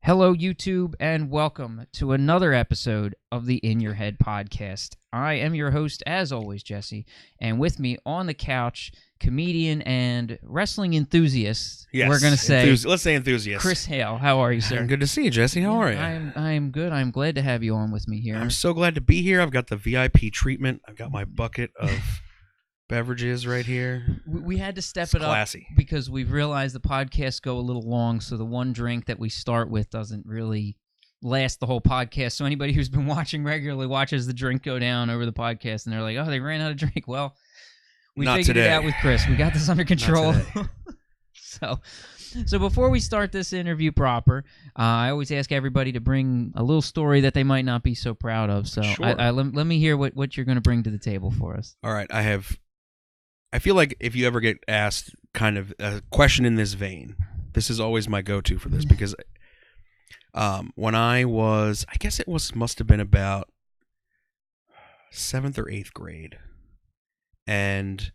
Hello, YouTube, and welcome to another episode of the In Your Head podcast. I am your host, as always, Jesse, and with me on the couch, comedian and wrestling enthusiast, yes, we're going to say... let's say enthusiast. Chris Hale. How are you, sir? Good to see you, Jesse. How are you? I'm good. I'm glad to have you on with me here. I'm so glad to be here. I've got the VIP treatment. I've got my bucket of beverages right here. We had to step It's it classy. up because we've realized the podcasts go a little long, so the one drink that we start with doesn't really last the whole podcast. So anybody who's been watching regularly watches the drink go down over the podcast, and they're like, oh, they ran out of drink. Well, we Not figured today. it out with Chris. We got this under control. Not today. So before we start this interview proper, I always ask everybody to bring a little story that they might not be so proud of. So Sure. let me hear what you're going to bring to the table for us. All right. I feel like if you ever get asked kind of a question in this vein, this is always my go-to for this because when I guess it must have been about 7th or 8th grade, and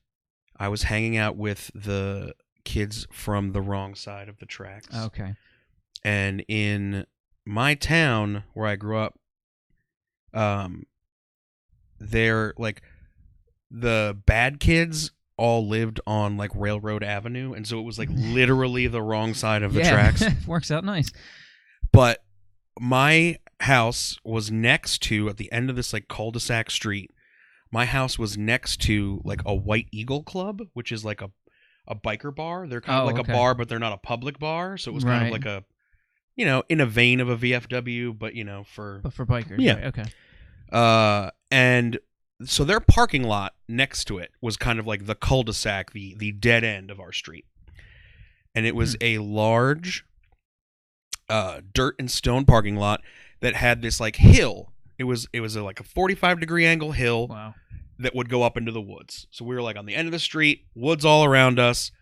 I was hanging out with the kids from the wrong side of the tracks. Okay. And in my town where I grew up, they're like the bad kids all lived on like Railroad Avenue, and so it was like literally the wrong side of the tracks. Works out nice. But my house was next to, at the end of this like cul-de-sac street, my house was next to like a White Eagle Club, which is like a biker bar. They're kind of like a bar, but they're not a public bar. So it was kind of like a, in a vein of a VFW, but for bikers. Yeah. Right, okay. And so their parking lot next to it was kind of like the cul-de-sac, the dead end of our street. And it was a large dirt and stone parking lot that had this like hill. It was like a 45-degree angle hill. Wow. That would go up into the woods. So we were like on the end of the street, woods all around us,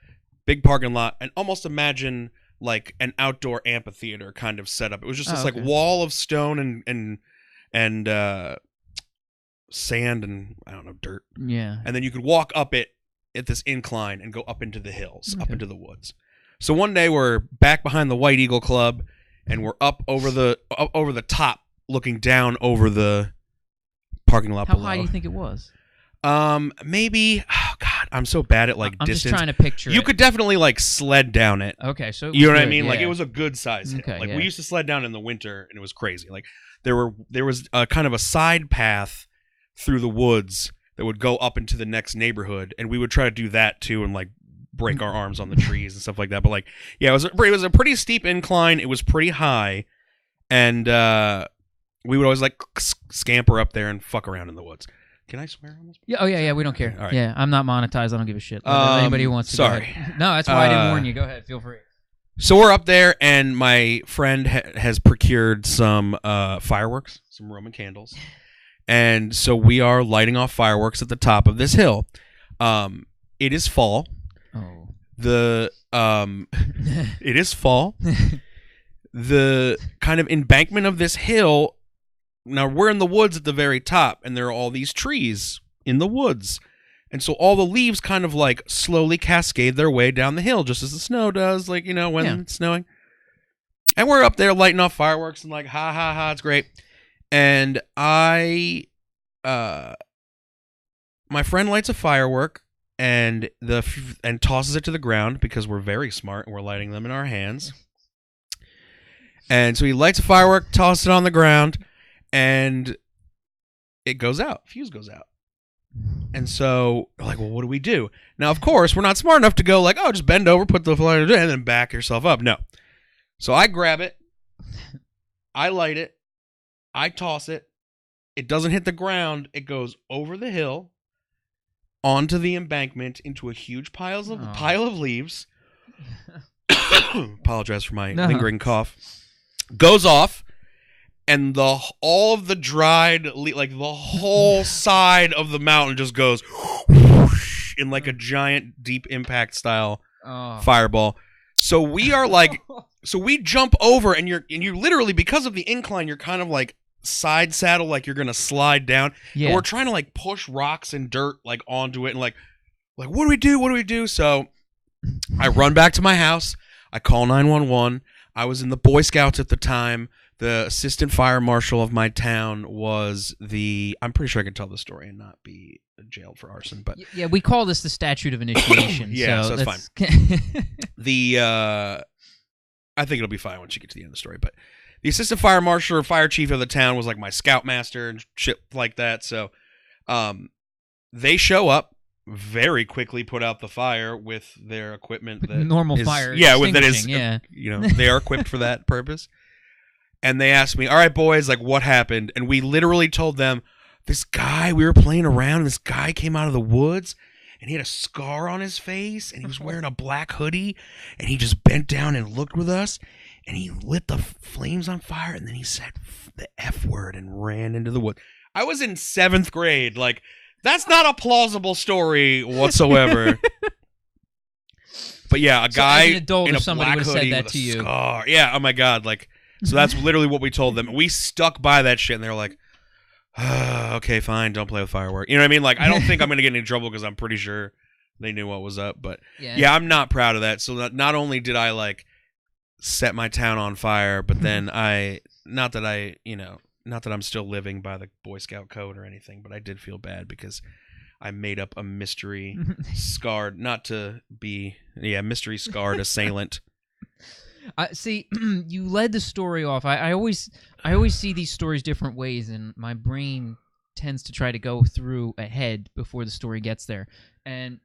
big parking lot, and almost imagine like an outdoor amphitheater kind of setup. It was just this like wall of stone and sand and I don't know, dirt. Yeah. And then you could walk up it at this incline and go up into the hills, up into the woods. So one day we're back behind the White Eagle Club and we're up over the top looking down over the parking lot below. How high do you think it was? Maybe. Oh God, I'm so bad at like I'm distance. just trying to picture. You could definitely like sled down it. Okay, so you know what I mean. Yeah. Like it was a good size hill. Okay, like we used to sled down in the winter, and it was crazy. Like there was a kind of a side path through the woods that would go up into the next neighborhood, and we would try to do that too, and like break our arms on the trees and stuff like that. But like, yeah, it was a pretty steep incline. It was pretty high, and we would always like scamper up there and fuck around in the woods. Can I swear on this? Yeah. Oh yeah. We don't care. All right. Yeah, I'm not monetized. I don't give a shit. Anybody who wants to. Sorry. Go ahead. No, that's why I didn't warn you. Go ahead. Feel free. So we're up there, and my friend has procured some fireworks, some Roman candles, and so we are lighting off fireworks at the top of this hill. It is fall. Oh. It is fall. The kind of embankment of this hill. Now, we're in the woods at the very top, and there are all these trees in the woods. And so all the leaves kind of like slowly cascade their way down the hill, just as the snow does, like, when it's snowing. And we're up there lighting off fireworks and like, ha, ha, ha, it's great. And my friend lights a firework and tosses it to the ground because we're very smart and we're lighting them in our hands. And so he lights a firework, tosses it on the ground, and it goes out. Fuse goes out. And so we're like, well, what do we do? Now, of course, we're not smart enough to go like, oh, just bend over, put the flare in, and then back yourself up. No. So I grab it. I light it. I toss it. It doesn't hit the ground. It goes over the hill, onto the embankment, into a huge pile of leaves. Apologize for my lingering cough. Goes off. And all of the dried, like the whole side of the mountain just goes whoosh, in like a giant Deep Impact style fireball. So we are like, so we jump over, and you're literally, because of the incline, you're kind of like side saddle, like you're gonna slide down. Yeah. And we're trying to like push rocks and dirt like onto it, and like what do we do? What do we do? So I run back to my house. I call 911. I was in the Boy Scouts at the time. The assistant fire marshal of my town was I'm pretty sure I can tell the story and not be jailed for arson, but Yeah, we call this the statute of initiation. Yeah, so that's fine. I think it'll be fine once you get to the end of the story, but the assistant fire marshal or fire chief of the town was like my scoutmaster and shit like that. So they show up, very quickly put out the fire with their equipment that normal fire. With that is they are equipped for that purpose. And they asked me, "All right, boys, like what happened?" And we literally told them, "This guy, we were playing around, and this guy came out of the woods, and he had a scar on his face, and he was wearing a black hoodie, and he just bent down and looked with us, and he lit the flames on fire, and then he said the F word and ran into the woods." I was in 7th grade, like. That's not a plausible story whatsoever. But yeah, a guy as an adult, in a if somebody black would have hoodie said that with to a you. scar. Yeah, oh my God. Like, so that's literally what we told them. We stuck by that shit, and they were like, okay, fine, don't play with fireworks. You know what I mean? Like, I don't think I'm going to get in trouble because I'm pretty sure they knew what was up. But yeah, I'm not proud of that. So not only did I, like, set my town on fire, but then not that I'm still living by the Boy Scout code or anything, but I did feel bad because I made up a mystery scarred, mystery scarred assailant. See, you led the story off. I always see these stories different ways, and my brain tends to try to go through ahead before the story gets there. And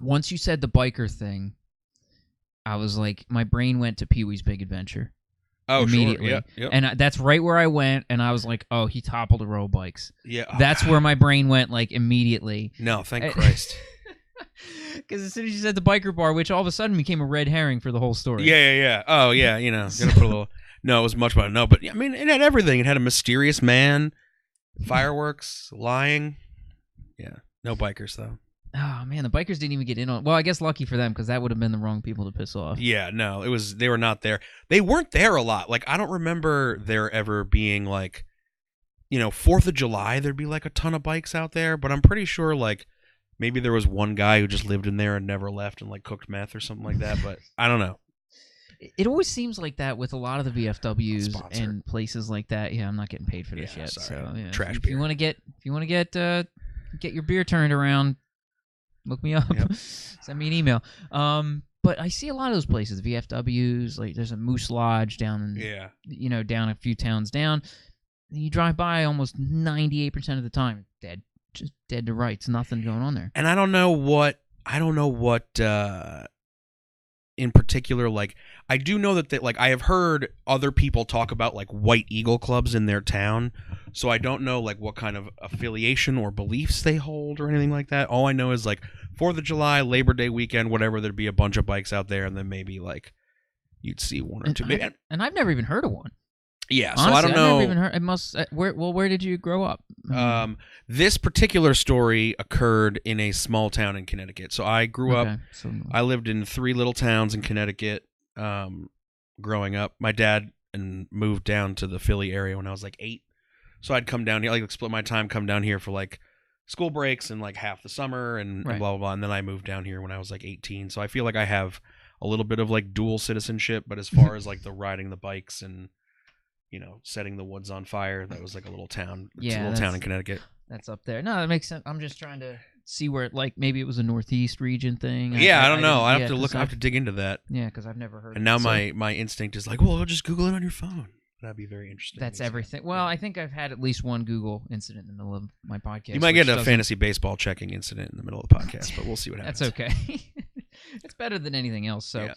once you said the biker thing, I was like, my brain went to Pee-wee's Big Adventure. Oh, immediately. Sure. Yeah. And that's right where I went, and I was like, oh, he toppled a row of bikes. Yeah. That's where my brain went, like, immediately. No, thank Christ. Because as soon as you said the biker bar, which all of a sudden became a red herring for the whole story. Yeah. Oh, yeah, gonna put a little... No, it was much better. No, but, I mean, it had everything. It had a mysterious man, fireworks, lying. Yeah, no bikers, though. Oh, man, the bikers didn't even get in on... Well, I guess lucky for them, because that would have been the wrong people to piss off. Yeah, no, they were not there. They weren't there a lot. Like, I don't remember there ever being, like, 4th of July, there'd be, like, a ton of bikes out there, but I'm pretty sure, like, maybe there was one guy who just lived in there and never left and, like, cooked meth or something like that, but I don't know. It always seems like that with a lot of the VFWs and places like that. Yeah, I'm not getting paid for this yet. Sorry. So, yeah. Trash if beer. you want to get your beer turned around, look me up. Yep. Send me an email. But I see a lot of those places, VFWs. Like there's a Moose Lodge down, down a few towns down. And you drive by almost 98% of the time, dead, just dead to rights. Nothing going on there. And I don't know what in particular, like, I do know that like I have heard other people talk about like White Eagle clubs in their town, so I don't know like what kind of affiliation or beliefs they hold or anything like that. All I know is like 4th of July, Labor Day weekend, whatever, there'd be a bunch of bikes out there, and then maybe like you'd see one or two. And I've never even heard of one. Yeah, honestly, so I don't know. I've never even heard. It must. Where did you grow up? This particular story occurred in a small town in Connecticut. So I grew up. I lived in 3 little towns in Connecticut. Growing up, my dad moved down to the Philly area when I was like 8. So I'd come down here, like split my time, come down here for like school breaks and like half the summer and blah blah blah. And then I moved down here when I was like 18. So I feel like I have a little bit of like dual citizenship. But as far as like the riding the bikes and setting the woods on fire, that was like a little town. It's a little town in Connecticut. That's up there. No, that makes sense. I'm just trying to see where, like, maybe it was a Northeast region thing. Yeah, I don't know. I have to look. I have to dig into that. Yeah, because I've never heard. And now my instinct is like, well, just Google it on your phone. That'd be very interesting. That's everything. Well, I think I've had at least one Google incident in the middle of my podcast. You might get a fantasy baseball checking incident in the middle of the podcast, but we'll see what happens. That's okay. It's better than anything else. So,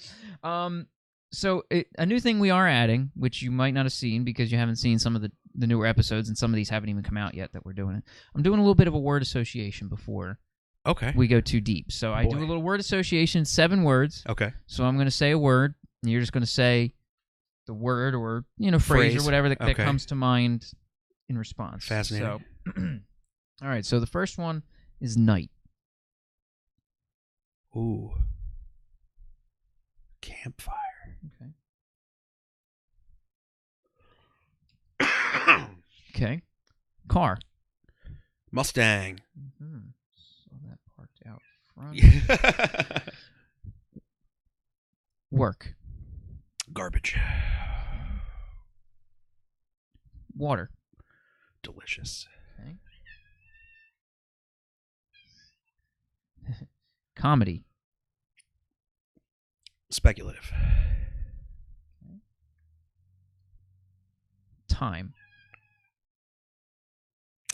So a new thing we are adding, which you might not have seen because you haven't seen some of the newer episodes, and some of these haven't even come out yet that we're doing it. I'm doing a little bit of a word association before we go too deep. So I do a little word association, 7 words. Okay. So I'm going to say a word, and you're just going to say the word or phrase or whatever that comes to mind in response. Fascinating. So, all right. So the first one is night. Ooh. Campfire. Okay. Okay. Car. Mustang. Mm-hmm. So that parked out front. Work. Garbage. Water. Delicious. Okay. Comedy. Speculative. Time.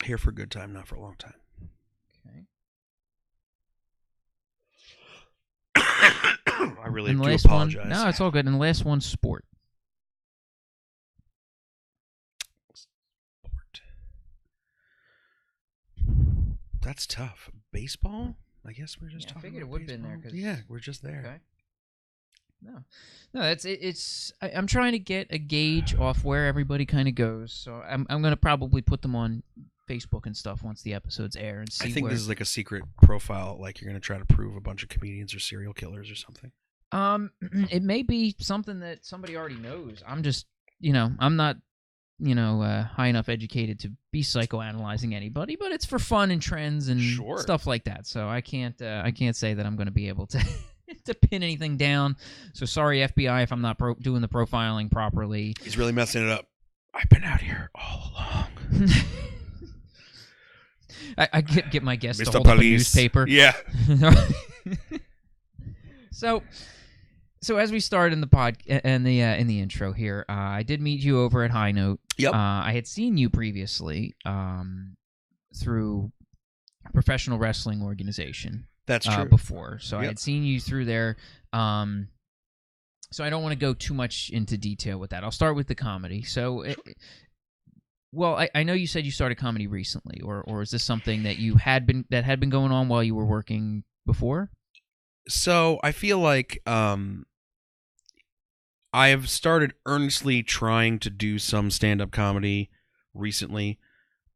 Here for a good time, not for a long time. Okay. I really And the do last apologize. One, no, it's all good. And the last one, sport. Sport. That's tough. Baseball? I guess we're just talking. I figured it would have been there. Yeah, we're just there. Okay. No, that's it. I'm trying to get a gauge off where everybody kind of goes. So I'm going to probably put them on Facebook and stuff once the episodes air and see. I think where... this is like a secret profile. Like you're going to try to prove a bunch of comedians or serial killers or something. It may be something that somebody already knows. I'm just, I'm not, high enough educated to be psychoanalyzing anybody, but it's for fun and trends and stuff like that. So I can't say that I'm going to be able to to pin anything down. So sorry, FBI, if I'm not doing the profiling properly. He's really messing it up. I've been out here all along. I get my guests Mr. to hold up a newspaper. Yeah. So as we start in the pod in the intro here, I did meet you over at High Note. Yep. I had seen you previously through a professional wrestling organization. That's true. Before, so Yep. I had seen you through there. So I don't want to go too much into detail with that. I'll start with the comedy. So, I know you said you started comedy recently, or is this something that had been going on while you were working before? So I feel like I have started earnestly trying to do some stand-up comedy recently.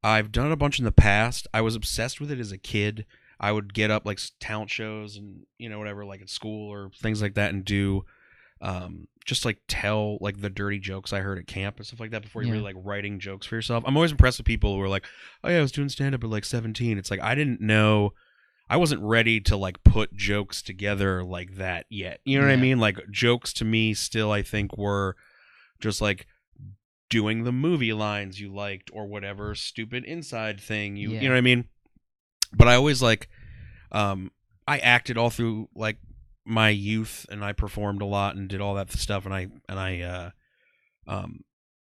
I've done a bunch in the past. I was obsessed with it as a kid. I would get up like talent shows and whatever, like at school or things like that, and do just like tell like the dirty jokes I heard at camp and stuff like that before you really like writing jokes for yourself. I'm always impressed with people who are like, oh yeah, I was doing stand-up at like 17. It's like I didn't know. I wasn't ready to like put jokes together like that yet. You know what I mean? Like jokes to me still, I think, were just like doing the movie lines you liked or whatever stupid inside thing you know what I mean? But I always like I acted all through like my youth, and I performed a lot and did all that stuff, and I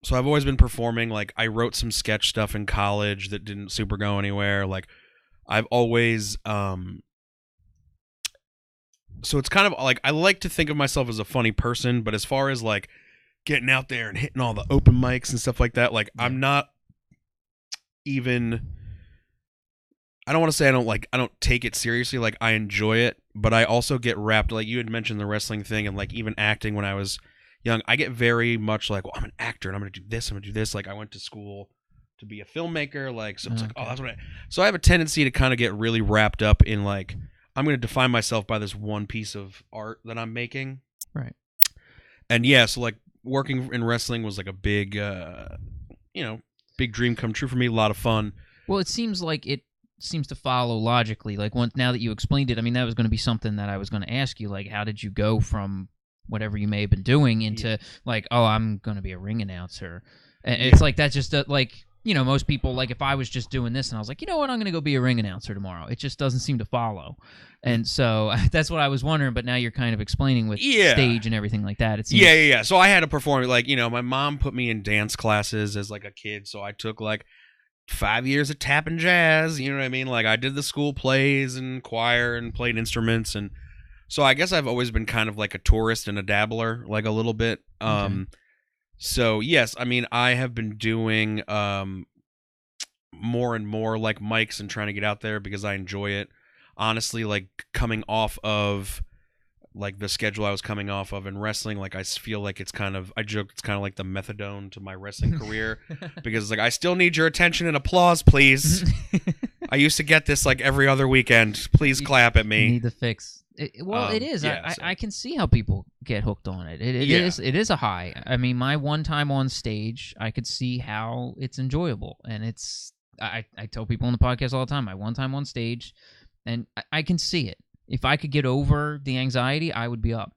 so I've always been performing. Like I wrote some sketch stuff in college that didn't super go anywhere. Like I've always so it's kind of like I like to think of myself as a funny person, but as far as like getting out there and hitting all the open mics and stuff like that, like I'm not even, I don't want to say I don't take it seriously. Like I enjoy it, but I also get wrapped, like you had mentioned the wrestling thing and like even acting when I was young, I get very much like, well, I'm an actor and I'm going to do this, I'm going to do this. Like I went to school to be a filmmaker, like, so it's like, oh, that's what so I have a tendency to kind of get really wrapped up in like, I'm going to define myself by this one piece of art that I'm making. Right. And yeah, so like working in wrestling was like a big, big dream come true for me. A lot of fun. Well, it seems to follow logically. Like now that you explained it, I mean, that was going to be something that I was going to ask you. Like, how did you go from whatever you may have been doing into like, oh, I'm going to be a ring announcer? And it's like that's just like, most people, like if I was just doing this and I was like, you know what, I'm going to go be a ring announcer tomorrow. It just doesn't seem to follow. And so that's what I was wondering, but now you're kind of explaining with stage and everything like that. It seems yeah. So I had to perform, like, my mom put me in dance classes as like a kid. So I took like 5 years of tap and jazz, you know what I mean? Like I did the school plays and choir and played instruments. And so I guess I've always been kind of like a tourist and a dabbler, like a little bit. So yes, I mean, I have been doing more and more like mics and trying to get out there because I enjoy it. Honestly, like coming off of like the schedule I was coming off of in wrestling, like I feel like it's kind of, I joke, it's kind of like the methadone to my wrestling career because like I still need your attention and applause, please. I used to get this like every other weekend. Please clap at me. You need the fix. It is. Yeah, I can see how people get hooked on it. It is a high. I mean, my one time on stage, I could see how it's enjoyable, and it's. I tell people on the podcast all the time. My one time on stage, and I can see it. If I could get over the anxiety, I would be up.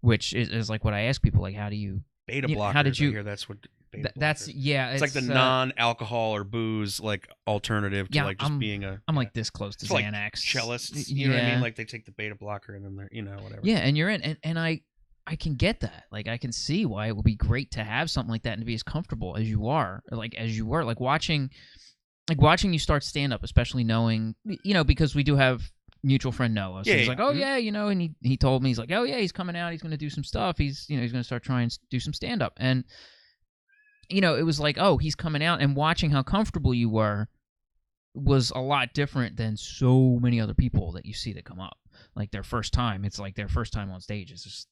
Which is like what I ask people, like, how do you Beta you know, blockers. how did you? I hear that's what. Beta That's blockers. yeah. It's like the non-alcohol or booze like alternative to like just being a. I'm like this close to Xanax. Like cellists, you know what I mean? Like they take the beta blocker and then they're, you know, whatever. Yeah, and you're in, and I can get that. Like I can see why it would be great to have something like that and to be as comfortable as you are, like as you were, like watching you start stand up, especially knowing, you know, because we do have mutual friend Noah. So he's like, oh yeah, you know, and he told me, he's like, oh yeah, he's coming out, he's going to do some stuff. He's going to start trying to do some stand up, and you know, it was like, oh, he's coming out, and watching how comfortable you were was a lot different than so many other people that you see that come up. Like their first time, it's like their first time on stage is just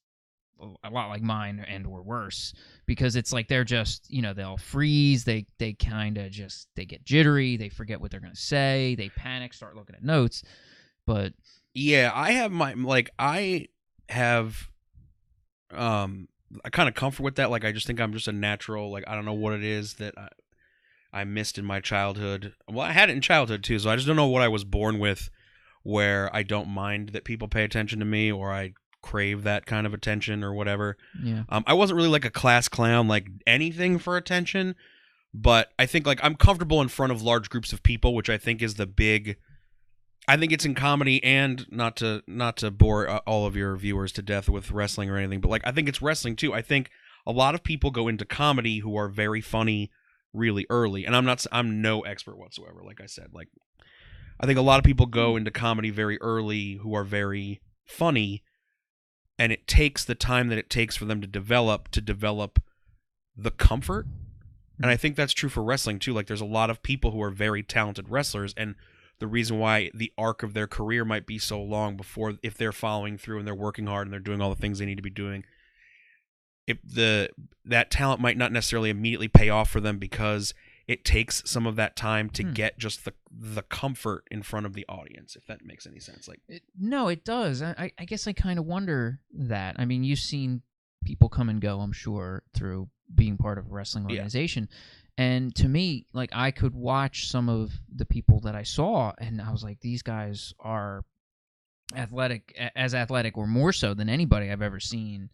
a lot like mine and or worse, because it's like they're just, you know, they'll freeze, they kind of just, they get jittery, they forget what they're going to say, they panic, start looking at notes. But yeah, I have I kind of comfort with that. Like, I just think I'm just a natural, like, I don't know what it is that I missed in my childhood. Well, I had it in childhood too, so I just don't know what I was born with, where I don't mind that people pay attention to me, or I crave that kind of attention or whatever. yeah, I wasn't really like a class clown, like anything for attention, but I think like I'm comfortable in front of large groups of people, which I think is the big. I think it's in comedy, and not to bore all of your viewers to death with wrestling or anything, but like I think it's wrestling too. I think a lot of people go into comedy who are very funny really early, and I'm no expert whatsoever. Like I said, like I think a lot of people go into comedy very early who are very funny, and it takes the time that it takes for them to develop the comfort. And I think that's true for wrestling too. Like there's a lot of people who are very talented wrestlers, and the reason why the arc of their career might be so long before, if they're following through and they're working hard and they're doing all the things they need to be doing, if that talent might not necessarily immediately pay off for them, because it takes some of that time to get just the comfort in front of the audience, if that makes any sense. Like no, it does. I guess I kind of wonder that. I mean, you've seen people come and go, I'm sure, through being part of a wrestling organization. Yeah. And to me, like, I could watch some of the people that I saw, and I was like, these guys are athletic or more so than anybody I've ever seen,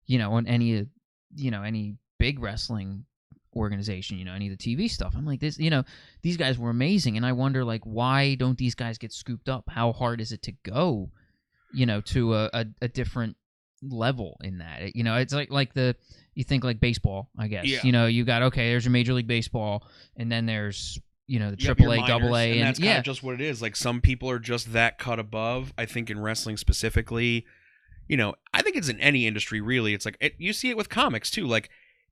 you know, on any big wrestling organization, you know, any of the TV stuff. I'm like, this, you know, these guys were amazing, and I wonder, like, why don't these guys get scooped up? How hard is it to go, you know, to a different level in that? You know, it's like you think like baseball, I guess. Yeah. You know, you got, okay, there's your Major League Baseball, and then there's, you know, the AAA, AA, and that's kind of just what it is. Like, some people are just that cut above. I think in wrestling specifically, you know, I think it's in any industry really. It's like you see it with comics too. Like,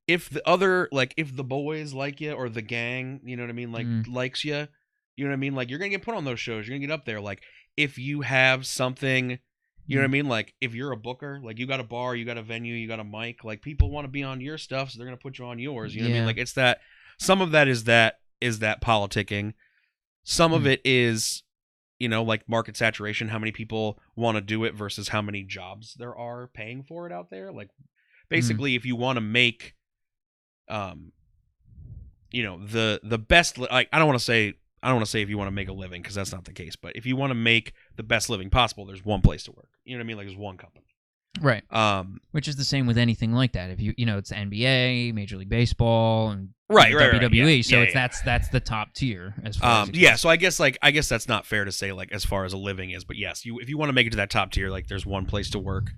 if the boys like you, or the gang, you know what I mean, like likes you, you know what I mean. Like, you're gonna get put on those shows. You're gonna get up there. Like, if you have something. You know what I mean? Like, if you're a booker, like, you got a bar, you got a venue, you got a mic, like, people want to be on your stuff, so they're going to put you on yours. You know what I mean? Like, it's that, some of that is that politicking. Some of it is, you know, like market saturation, how many people want to do it versus how many jobs there are paying for it out there. Like, basically, if you want to make, you know, the best, like, I don't want to say if you want to make a living, because that's not the case. But if you want to make the best living possible, there's one place to work. You know what I mean? Like, there's one company. Right. Which is the same with anything like that. If you know, it's NBA, Major League Baseball, and WWE. Yeah, so that's the top tier as far as so I guess that's not fair to say, like, as far as a living is. But yes, if you want to make it to that top tier, like, there's one place to work.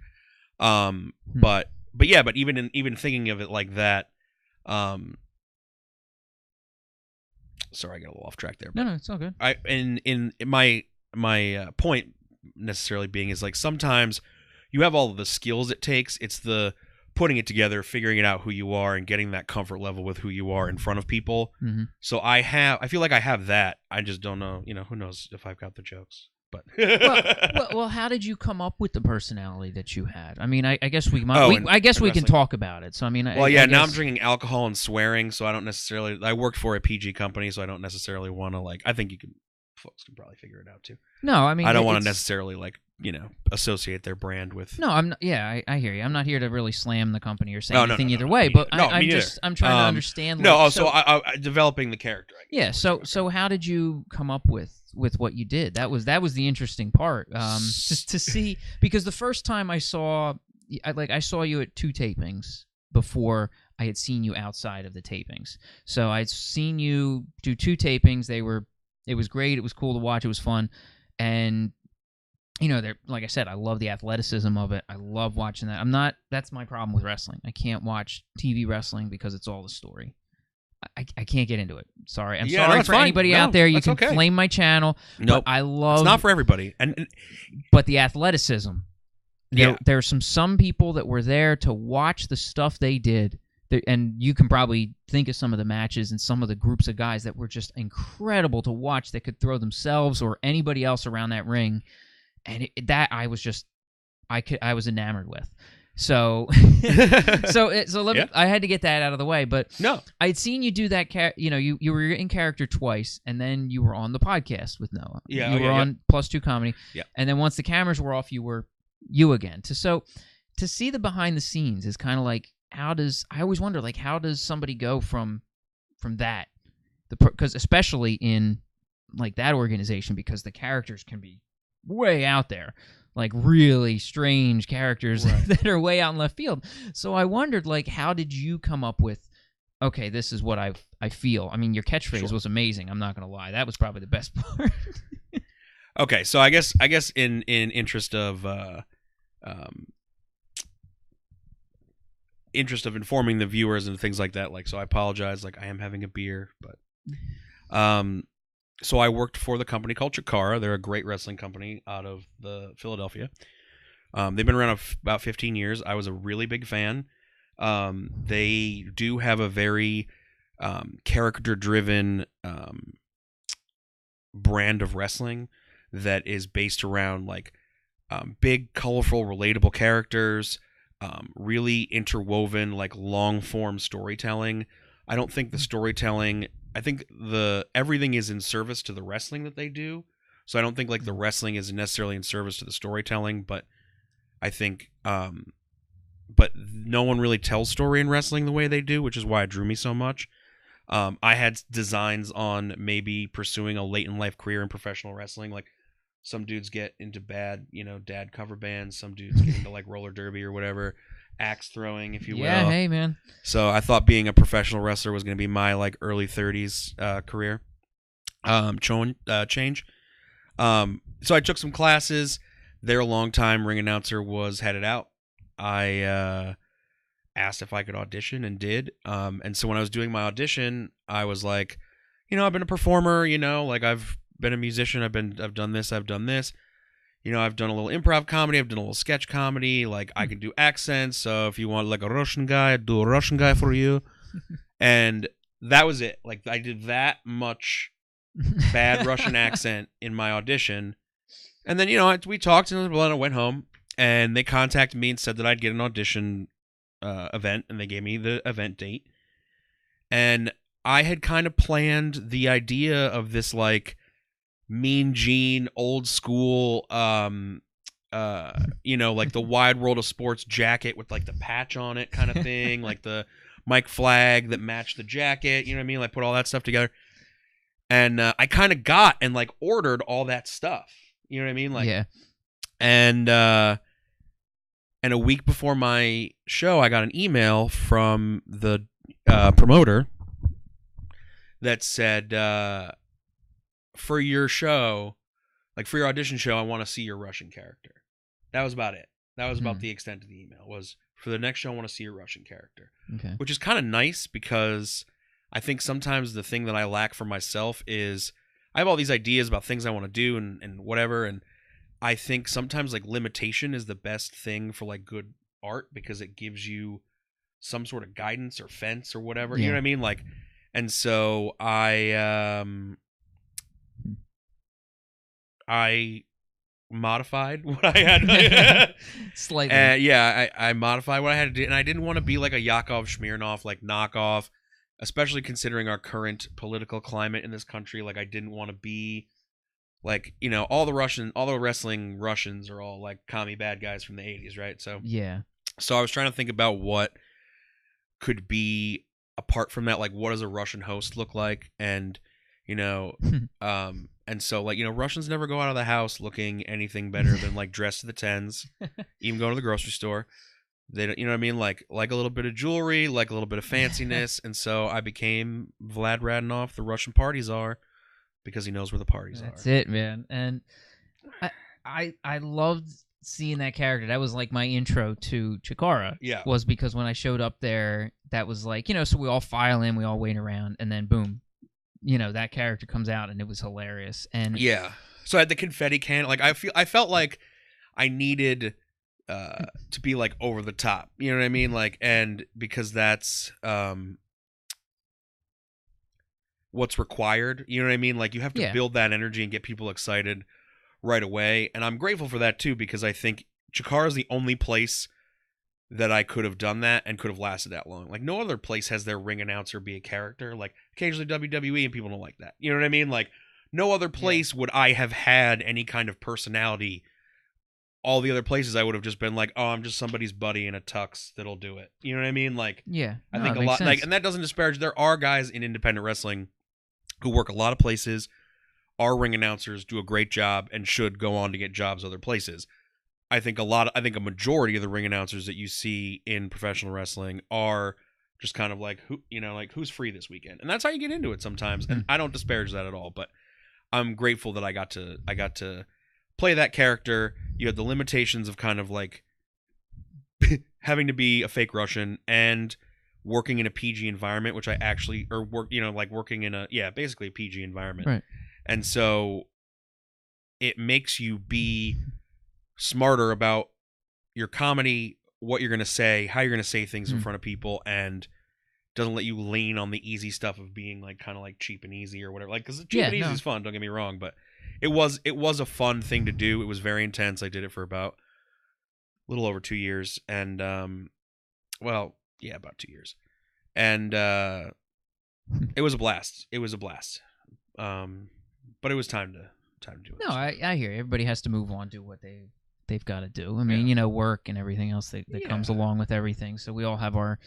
But even thinking of it like that, sorry, I got a little off track there. No, it's all good. In my point necessarily being is, like, sometimes you have all of the skills it takes. It's the putting it together, figuring it out who you are, and getting that comfort level with who you are in front of people. Mm-hmm. So I feel like I have that. I just don't know. You know, who knows if I've got the jokes. But well, how did you come up with the personality that you had? I mean, I guess we might. I guess we can talk about it. So I mean, now I'm drinking alcohol and swearing, so I don't necessarily. I worked for a PG company, so I don't necessarily want to, like. I think folks can probably figure it out too. No, I mean, I don't want to necessarily, like, you know, associate their brand with. No, I'm not. Yeah, I hear you. I'm not here to really slam the company or say anything either way. But I'm trying to understand. So I developing the character. I guess. Yeah. So how did you come up with what you did? That was the interesting part. Just to see, because the first time I saw you at 2 tapings before I had seen you outside of the tapings. So I'd seen you do 2 tapings. It was great. It was cool to watch. It was fun. And like I said, I love the athleticism of it. I love watching that. That's my problem with wrestling. I can't watch TV wrestling because it's all the story. I can't get into it. Sorry. I'm sorry for anybody out there. You can flame my channel. Nope. But I love... It's not for everybody. But the athleticism. There's some people that were there to watch the stuff they did. And you can probably think of some of the matches and some of the groups of guys that were just incredible to watch that could throw themselves or anybody else around that ring. And I was enamored with. So I had to get that out of the way. But no, I'd seen you do that. You were in character twice, and then you were on the podcast with Noah. Yeah, you were on Plus 2 Comedy. Yeah, and then once the cameras were off, you were you again. To see the behind the scenes is kind of like, I always wonder, like, how does somebody go from that, because especially in like that organization, because the characters can be way out there. Like really strange characters that are way out in left field. So I wondered, like, how did you come up with, okay, this is what I feel? I mean, your catchphrase was amazing. I'm not going to lie. That was probably the best part. Okay, so I guess in interest of informing the viewers and things like that, like, so I apologize. Like, I am having a beer, but so I worked for the company called Chikara. They're a great wrestling company out of Philadelphia. They've been around about 15 years. I was a really big fan. They do have a very character-driven brand of wrestling that is based around like big, colorful, relatable characters, really interwoven, like long-form storytelling. I don't think the storytelling... I think everything is in service to the wrestling that they do. So I don't think like the wrestling is necessarily in service to the storytelling, but I think but no one really tells story in wrestling the way they do, which is why it drew me so much. I had designs on maybe pursuing a late in life career in professional wrestling. Like some dudes get into bad, dad cover bands, some dudes get into like roller derby or whatever. Axe throwing, if you will. Yeah, hey, man. So I thought being a professional wrestler was going to be my like early 30s career change. So I took some classes. Their longtime ring announcer was headed out. I asked if I could audition and did. And so when I was doing my audition, I was like, I've been a performer. Like I've been a musician. I've done this. I've done this. I've done a little improv comedy. I've done a little sketch comedy. Like, I can do accents. So if you want, like, a Russian guy, I'd do a Russian guy for you. And that was it. Like, I did that much bad Russian accent in my audition. And then, we talked, and I went home. And they contacted me and said that I'd get an audition event. And they gave me the event date. And I had kind of planned the idea of this, like, Mean Gene, old school, like the Wide World of Sports jacket with like the patch on it kind of thing, like the Mike flag that matched the jacket, you know what I mean? Like put all that stuff together. And I kind of got and like ordered all that stuff, you know what I mean? Like, yeah. And a week before my show, I got an email from the promoter that said, for your show, like for your audition show, I want to see your Russian character. That was about it. That was about the extent of the email. Was for the next show, I want to see your Russian character. Okay. Which is kind of nice because I think sometimes the thing that I lack for myself is I have all these ideas about things I want to do and whatever, and I think sometimes like limitation is the best thing for like good art because it gives you some sort of guidance or fence or whatever. Yeah. You know what I mean? Like, and so I modified what I had. Slightly. I modified what I had to do, and I didn't want to be like a Yakov Smirnoff, like knockoff, especially considering our current political climate in this country. Like, I didn't want to be like, all the wrestling Russians are all like commie bad guys from the 80s, right? So I was trying to think about what could be apart from that, like what does a Russian host look like, and and so, like, Russians never go out of the house looking anything better than, like, dressed to the tens, even go to the grocery store. They don't, you know what I mean? Like a little bit of jewelry, like a little bit of fanciness, and so I became Vlad Radinoff, the Russian party czar, because he knows where the parties That's are. it, man. And I loved seeing that character. That was like my intro to Chikara. Yeah. Was because when I showed up there, that was like, so we all file in, we all wait around, and then boom, that character comes out, and it was hilarious. And yeah. So I had the confetti can. Like I felt like I needed to be like over the top. You know what I mean? Like, and because that's what's required. You know what I mean? Like, you have to build that energy and get people excited right away. And I'm grateful for that too, because I think Chikara is the only place that I could have done that and could have lasted that long. Like, no other place has their ring announcer be a character. Like, occasionally WWE, and people don't like that. You know what I mean? Like, no other place would I have had any kind of personality. All the other places I would have just been like, oh, I'm just somebody's buddy in a tux that'll do it. You know what I mean? Like, I think a lot, sense. like, and that doesn't disparage. There are guys in independent wrestling who work a lot of places, are ring announcers, do a great job, and should go on to get jobs other places. I think a majority of the ring announcers that you see in professional wrestling are just kind of like, who's free this weekend, and that's how you get into it sometimes. And I don't disparage that at all, but I'm grateful that I got to play that character. You had the limitations of kind of like having to be a fake Russian and working in a PG environment, which I actually, or work, like working in basically a PG environment. Right. And so it makes you be smarter about your comedy, what you're going to say, how you're going to say things in front of people, and doesn't let you lean on the easy stuff of being like kind of like cheap and easy or whatever. Like, because cheap and easy is fun, don't get me wrong, but it was a fun thing to do. It was very intense. I did it for about a little over 2 years, and about 2 years, and it was a blast. But it was time to do it. No, I hear you. Everybody has to move on, do what they've got to do. I mean, work and everything else that comes along with everything. So we all have our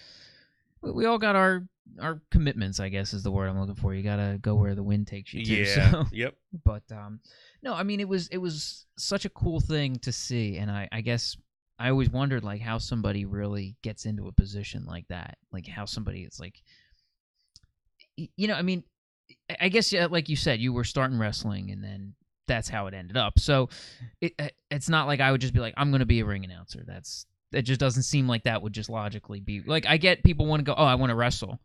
commitments, I guess is the word I'm looking for. You gotta go where the wind takes you to. Yeah. So. Yep. But no, I mean, it was such a cool thing to see, and I guess I always wondered like how somebody really gets into a position like that, like how somebody is like, I mean, I guess like you said, you were starting wrestling, and then that's how it ended up. So it's not like I would just be like, I'm going to be a ring announcer. It just doesn't seem like that would just logically be like. I get people want to go, oh, I want to wrestle.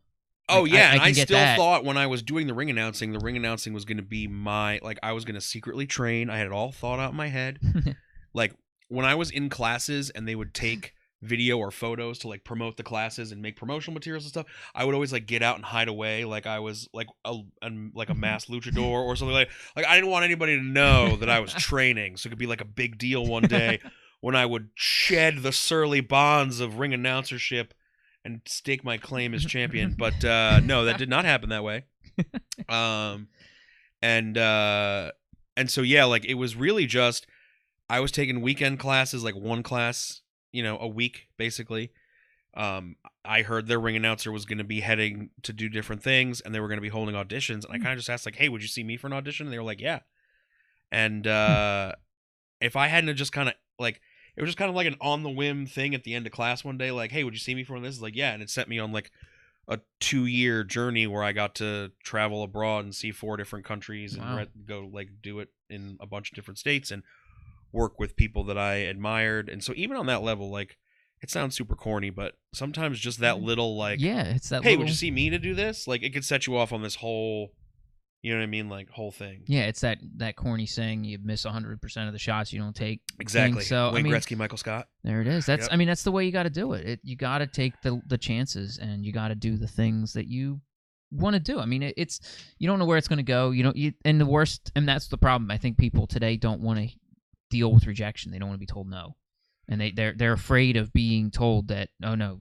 Oh, like, yeah, I still thought when I was doing the ring announcing was going to be I was going to secretly train. I had it all thought out in my head. Like, when I was in classes and they would take video or photos to, like, promote the classes and make promotional materials and stuff, I would always, like, get out and hide away like I was, like a masked luchador or something like I didn't want anybody to know that I was training, so it could be, like, a big deal one day when I would shed the surly bonds of ring announcership and stake my claim as champion. But no, that did not happen that way. And so yeah, like, it was really just I was taking weekend classes, like one class, a week basically. I heard their ring announcer was going to be heading to do different things, and they were going to be holding auditions. And I kind of just asked, like, hey, would you see me for an audition? And they were like, yeah. And if I hadn't just kind of like, it was just kind of like an on the whim thing at the end of class one day, like, hey, would you see me for this? It's like, yeah. And it set me on like a 2-year journey where I got to travel abroad and see 4 different countries and go like do it in a bunch of different states and work with people that I admired. And so even on that level, like, it sounds super corny, but sometimes just that little like, it's that. Hey, would you see me to do this? Like, it could set you off on this whole, you know what I mean? Like, whole thing. Yeah, it's that corny saying you miss 100% of the shots you don't take. Exactly. So Wayne Gretzky, Michael Scott. There it is. That's I mean, that's the way you got to do it. You got to take the chances, and you got to do the things that you want to do. I mean, it's you don't know where it's going to go. And the worst, and that's the problem. I think people today don't want to deal with rejection. They don't want to be told no, and they're afraid of being told that, oh no,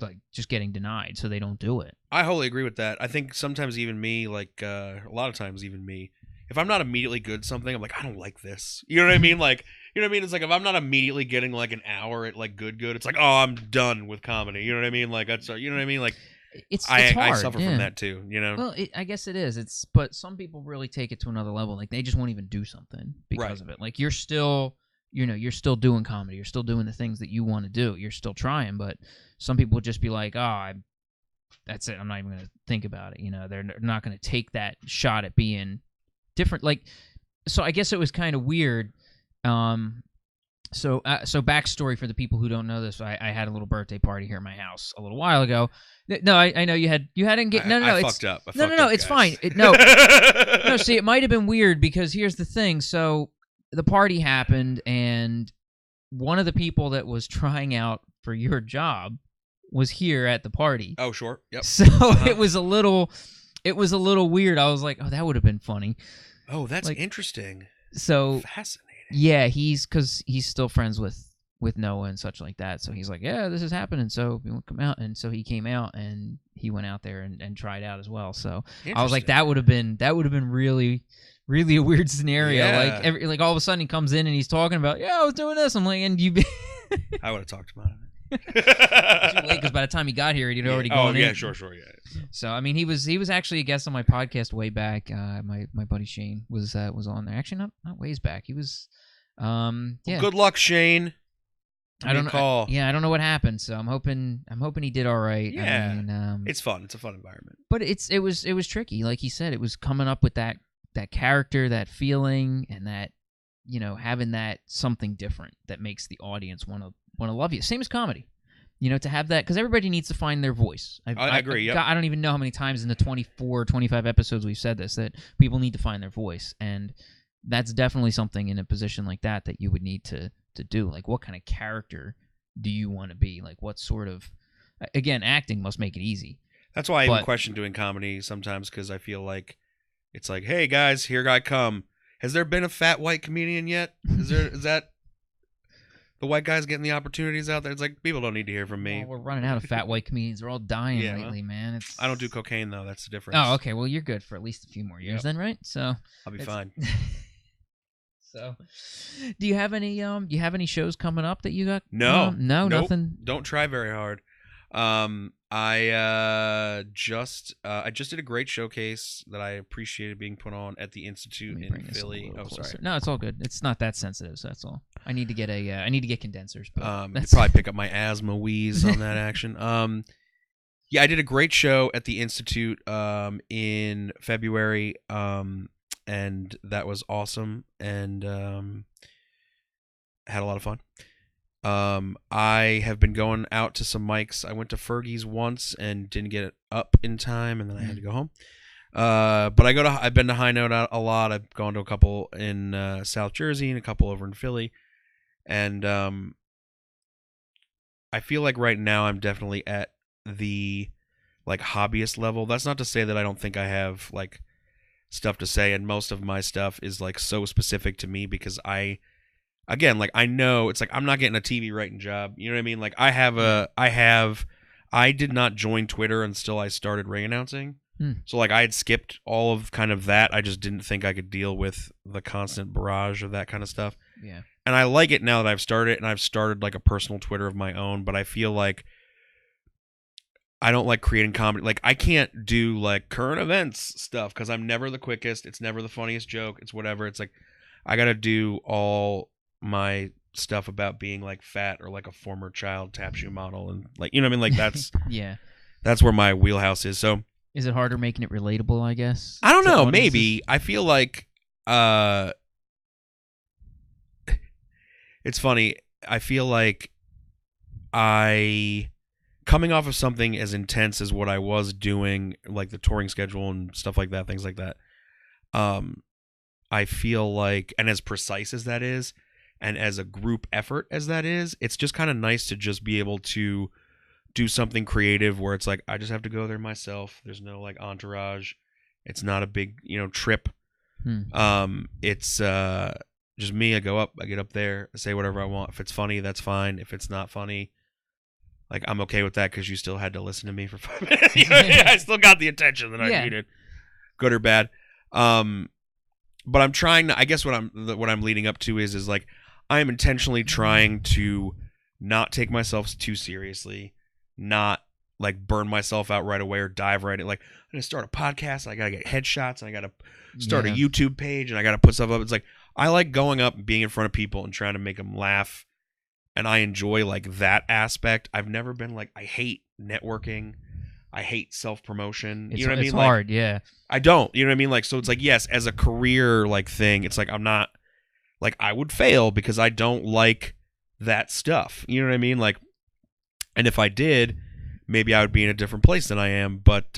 like just getting denied, so they don't do it. I wholly agree with that. I think sometimes even me, like a lot of times even me, if I'm not immediately good at something, I'm like, I don't like this. You know what I mean? Like, you know what I mean? It's like if I'm not immediately getting like an hour at like good, it's like, oh, I'm done with comedy. You know what I mean? Like, that's, you know what I mean? Like, it's hard. I suffer from that too. Well, I guess it is. But some people really take it to another level. Like, they just won't even do something because of it. Like, you're still you're still doing comedy. You're still doing the things that you want to do. You're still trying, but some people would just be like, that's it. I'm not even going to think about it. They're not going to take that shot at being different. Like, so I guess it was kind of weird. So backstory for the people who don't know this, I had a little birthday party here at my house a little while ago. No, I know you hadn't get no. I It's fucked up. no. It's fine. No. See, it might have been weird because here's the thing. So the party happened, and one of the people that was trying out for your job was here at the party. Oh, sure. Yep. So it was a little weird. I was like, oh, that would have been funny. Oh, that's interesting. So fascinating. Yeah, because he's still friends with Noah and such like that. So he's like, yeah, this is happening. So we want to come out, and so he came out and he went out there and tried out as well. So I was like, that would have been really, really a weird scenario. Yeah. Like all of a sudden he comes in and he's talking about, yeah, I was doing this. I'm like, and you. I would have talked about it. Too late, because by the time he got here, he'd already gone in. Oh, yeah, sure, yeah. So I mean, he was actually a guest on my podcast way back. My buddy Shane was on there. Actually, not ways back. He was, yeah. Well, good luck, Shane. I don't know. I don't know what happened. So I'm hoping he did all right. Yeah, I mean, it's fun. It's a fun environment. But it was tricky. Like he said, it was coming up with that character, that feeling, and that having that something different that makes the audience want to love you. Same as comedy. To have that, because everybody needs to find their voice. I agree. Yep. I don't even know how many times in the 24, 25 episodes we've said this, that people need to find their voice. And that's definitely something in a position like that you would need to do. Like, what kind of character do you want to be? Like, what sort of... Again, acting must make it easy. That's why I even question doing comedy sometimes, because I feel like it's like, hey, guys, here I come. Has there been a fat white comedian yet? Is that... The white guys getting the opportunities out there. It's like, people don't need to hear from me. Well, we're running out of fat white comedians. They're all dying lately, man. I don't do cocaine, though. That's the difference. Oh, okay. Well, you're good for at least a few more years then, right? So I'll be fine. So, do you have any shows coming up that you got? No. Nope. Nothing. Don't try very hard. I just did a great showcase that I appreciated being put on at the Institute in Philly. Oh, sorry. No, it's all good. It's not that sensitive, so that's all. I need to get condensers. But you probably pick up my asthma wheeze on that action. Yeah, I did a great show at the Institute in February, and that was awesome, and had a lot of fun. I have been going out to some mics. I went to Fergie's once and didn't get it up in time, and then I had to go home. But I've been to High Note a lot. I've gone to a couple in South Jersey and a couple over in Philly, and I feel like right now I'm definitely at the hobbyist level. That's not to say that I don't think I have stuff to say, and most of my stuff is so specific to me, because I know it's I'm not getting a TV writing job. You know what I mean? I did not join Twitter until I started ring announcing. So I had skipped all of kind of that. I just didn't think I could deal with the constant barrage of that kind of stuff. Yeah. And I like it now that I've started, and I've started a personal Twitter of my own, but I feel like I don't like creating comedy. I can't do current events stuff because I'm never the quickest. It's never the funniest joke. It's whatever. It's I got to do all my stuff about being fat or a former child tap shoe model, and you know what I mean? That's yeah. That's where my wheelhouse is. So is it harder making it relatable, I guess? I don't know, maybe. I feel it's funny. I feel coming off of something as intense as what I was doing, the touring schedule and stuff like that, things like that. I feel and as precise as that is, and as a group effort as that is, it's just kind of nice to just be able to do something creative where it's I just have to go there myself. There's no entourage. It's not a big, trip. It's just me. I go up, I get up there, I say whatever I want. If it's funny, that's fine. If it's not funny, I'm okay with that, because you still had to listen to me for 5 minutes. I still got the attention that I needed, good or bad. But I'm trying to, I guess what I'm leading up to is I am intentionally trying to not take myself too seriously, not burn myself out right away or dive right in. I'm gonna start a podcast, I gotta get headshots, and I gotta start a YouTube page, and I gotta put stuff up. It's I like going up and being in front of people and trying to make them laugh, and I enjoy like that aspect. I've never been like, I hate networking. I hate self-promotion. You know what I mean? It's hard, yeah. I don't. You know what I mean? Like, so it's like, yes, as a career like thing, it's like I'm not, like, I would fail because I don't like that stuff. You know what I mean? Like, and if I did, maybe I would be in a different place than I am. But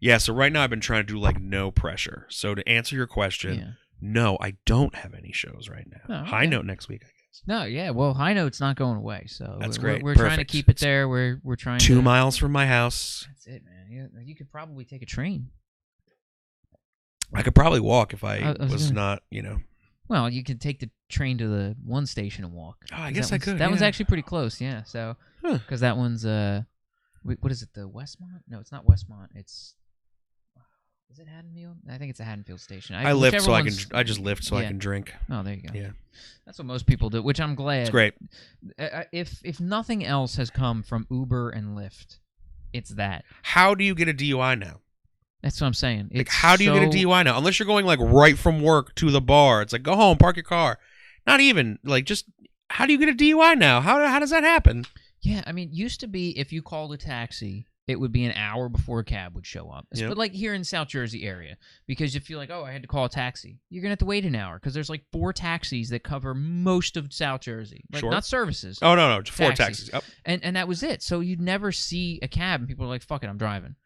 yeah, so right now I've been trying to do like no pressure. So to answer your question, no, I don't have any shows right now. Oh, okay. High Note next week, I guess. No, yeah. Well, High Note's not going away, so that's great. We're trying to keep it there. We're trying 2 miles from my house. That's it, man. You could probably take a train. I could probably walk if I was not, you know. Well, you could take the train to the one station and walk. Oh, I guess I could. That one's actually pretty close, yeah. So, because that one's what is it? The Westmont? No, it's not Westmont. It's is it Haddonfield? I think it's a Haddonfield station. I lift so I can. I just lift so I can drink. Oh, there you go. Yeah, that's what most people do, which I'm glad. It's great. If nothing else has come from Uber and Lyft, it's that. How do you get a DUI now? That's what I'm saying. Like, how do you get a DUI now? Unless you're going like right from work to the bar. It's like, go home, park your car. Not even like, just how do you get a DUI now? How does that happen? Yeah, I mean, used to be if you called a taxi, it would be an hour before a cab would show up. Yep. But like here in South Jersey area, because if you're like, oh, I had to call a taxi, you're gonna have to wait an hour because there's like 4 taxis that cover most of South Jersey, like not services. Oh no, just 4 taxis. Yep. And that was it. So you'd never see a cab, and people are like, fuck it, I'm driving.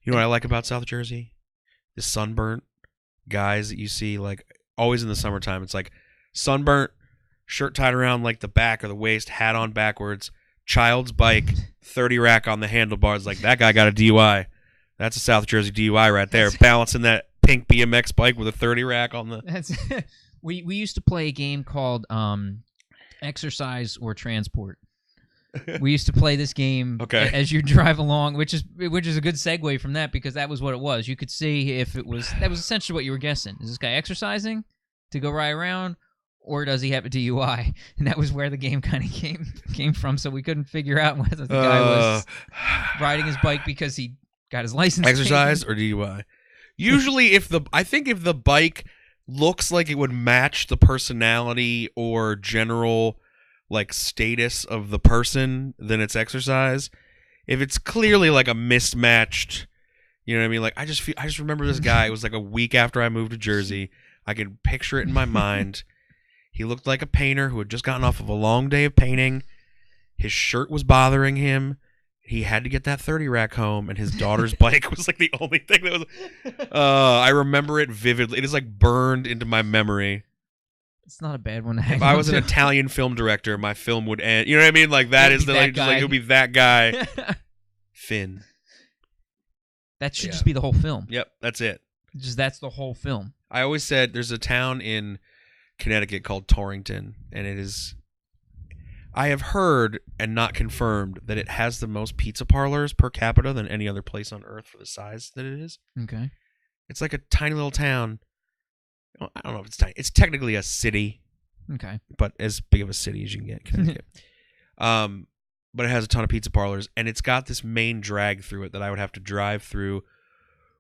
You know what I like about South Jersey? The sunburnt guys that you see like always in the summertime. It's like sunburnt, shirt tied around like the back or the waist, hat on backwards, child's bike, 30 rack on the handlebars. Like, that guy got a DUI. That's a South Jersey DUI right there. Balancing that pink BMX bike with a 30 rack on the... That's we used to play a game called Exercise or Transport. We used to play this game as you drive along, which is a good segue from that, because that was what it was. You could see if it was... That was essentially what you were guessing. Is this guy exercising to go ride around, or does he have a DUI? And that was where the game kind of came from. So we couldn't figure out whether the guy was riding his bike because he got his license exercise or DUI. Usually, I think if the bike looks like it would match the personality or general like status of the person, then it's exercise. If it's clearly like a mismatched, you know what I mean? Like, I just remember this guy. It was like a week after I moved to Jersey. I could picture it in my mind. He looked like a painter who had just gotten off of a long day of painting. His shirt was bothering him. He had to get that 30 rack home, and his daughter's bike was like the only thing that was... I remember it vividly. It is like burned into my memory. It's not a bad one to hang If I was an Italian film director, my film would end. You know what I mean? Like, that is the... Like, just like, it would be that guy. Finn. That should just be the whole film. Yep, that's it. That's the whole film. I always said there's a town in Connecticut called Torrington, and it is... I have heard and not confirmed that it has the most pizza parlors per capita than any other place on earth for the size that it is. Okay. It's like a tiny little town. I don't know if it's tiny. It's technically a city. Okay. But as big of a city as you can get in Connecticut. But it has a ton of pizza parlors, and it's got this main drag through it that I would have to drive through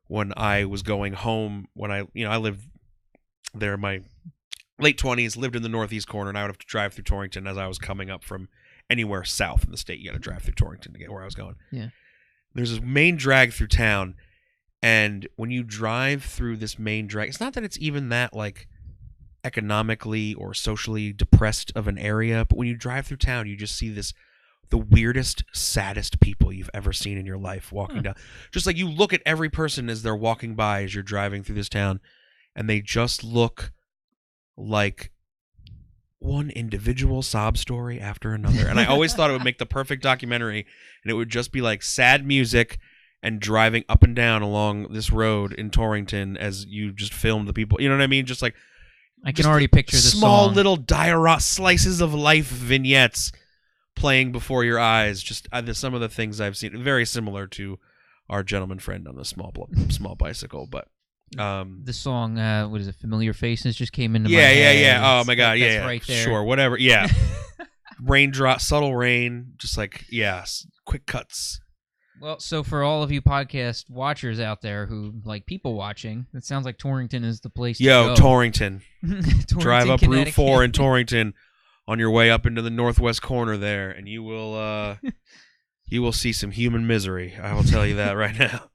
when I was going home. When I lived there in my late 20s, lived in the northeast corner, and I would have to drive through Torrington as I was coming up from anywhere south in the state. You got to drive through Torrington to get where I was going. Yeah. There's this main drag through town, and when you drive through this main drag, it's not that it's even that like economically or socially depressed of an area, but when you drive through town, you just see the weirdest, saddest people you've ever seen in your life walking down. Just like you look at every person as they're walking by as you're driving through this town, and they just look like one individual sob story after another. And I always thought it would make the perfect documentary, and it would just be like sad music and driving up and down along this road in Torrington as you just filmed the people. You know what I mean? Just like I can already picture the small song. Little slices of life vignettes playing before your eyes. Just some of the things I've seen, very similar to our gentleman friend on the small bicycle, but the song, what is it? Familiar Faces just came into my head. Yeah. Oh my God, that's right there. Sure, whatever. Yeah, raindrop, subtle rain, just like quick cuts. Well, so for all of you podcast watchers out there who like people watching, it sounds like Torrington is the place to go. Torrington. Torrington, Drive up Route 4 in Connecticut. Torrington on your way up into the northwest corner there, and you will see some human misery. I will tell you that right now.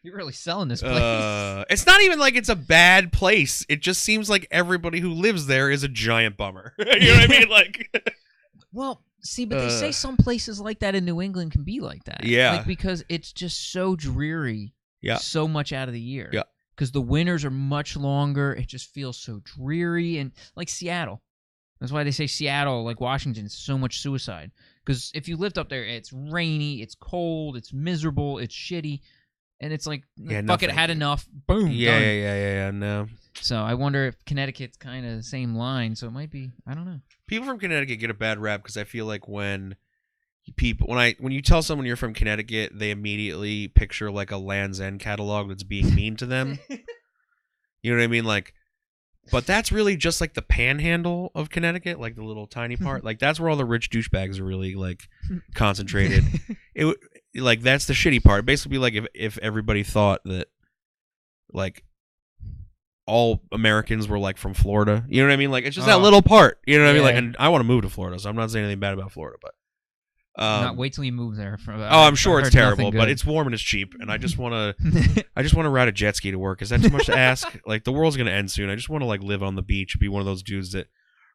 You're really selling this place. It's not even like it's a bad place. It just seems like everybody who lives there is a giant bummer. You know what I mean? Like, well, see, but they say some places like that in New England can be like that. Yeah. Like, because it's just so dreary. Yeah. So much out of the year. Yeah. Because the winters are much longer. It just feels so dreary. And like Seattle. That's why they say Seattle, like Washington, is so much suicide. Because if you lived up there, it's rainy, it's cold, it's miserable, it's shitty. And it's like, fuck it, had enough. Boom. Yeah, no. So I wonder if Connecticut's kind of the same line. So it might be, I don't know. People from Connecticut get a bad rap because I feel like when you tell someone you're from Connecticut, they immediately picture like a Land's End catalog that's being mean to them. You know what I mean? Like, but that's really just like the panhandle of Connecticut, like the little tiny part. Like that's where all the rich douchebags are really like concentrated. Like that's the shitty part. Basically, like if everybody thought that like all Americans were like from Florida, you know what I mean? Like it's just that little part, you know what I mean? Like, and I want to move to Florida, so I'm not saying anything bad about Florida, but not wait till you move there. I'm sure it's terrible, but it's warm and it's cheap, and I just want to ride a jet ski to work. Is that too much to ask? Like the world's gonna end soon. I just want to like live on the beach, be one of those dudes that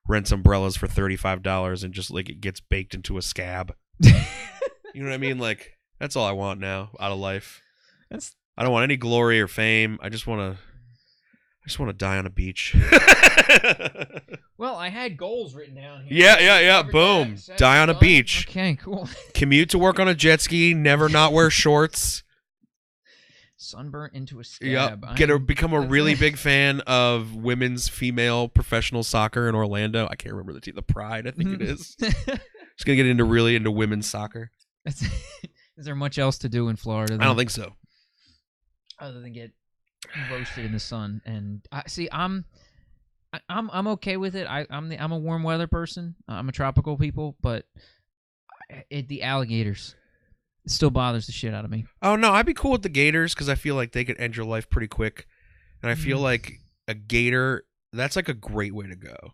rents umbrellas for $35 and just like it gets baked into a scab. You know what I mean? Like that's all I want now out of life. I don't want any glory or fame. I just want to die on a beach. Well, I had goals written down here. Yeah. Boom. Die on a beach. Okay, cool. Commute to work on a jet ski. Never not wear shorts. Sunburnt into a scab. Yep. Become a really big fan of women's female professional soccer in Orlando. I can't remember the team. The Pride, I think it is. Just gonna get really into women's soccer. Is there much else to do in Florida? I don't think so. Other than get roasted in the sun, and I'm okay with it. I'm a warm weather person. I'm a tropical people, but the alligators it still bothers the shit out of me. Oh no, I'd be cool with the gators because I feel like they could end your life pretty quick, and I feel like a gator that's like a great way to go.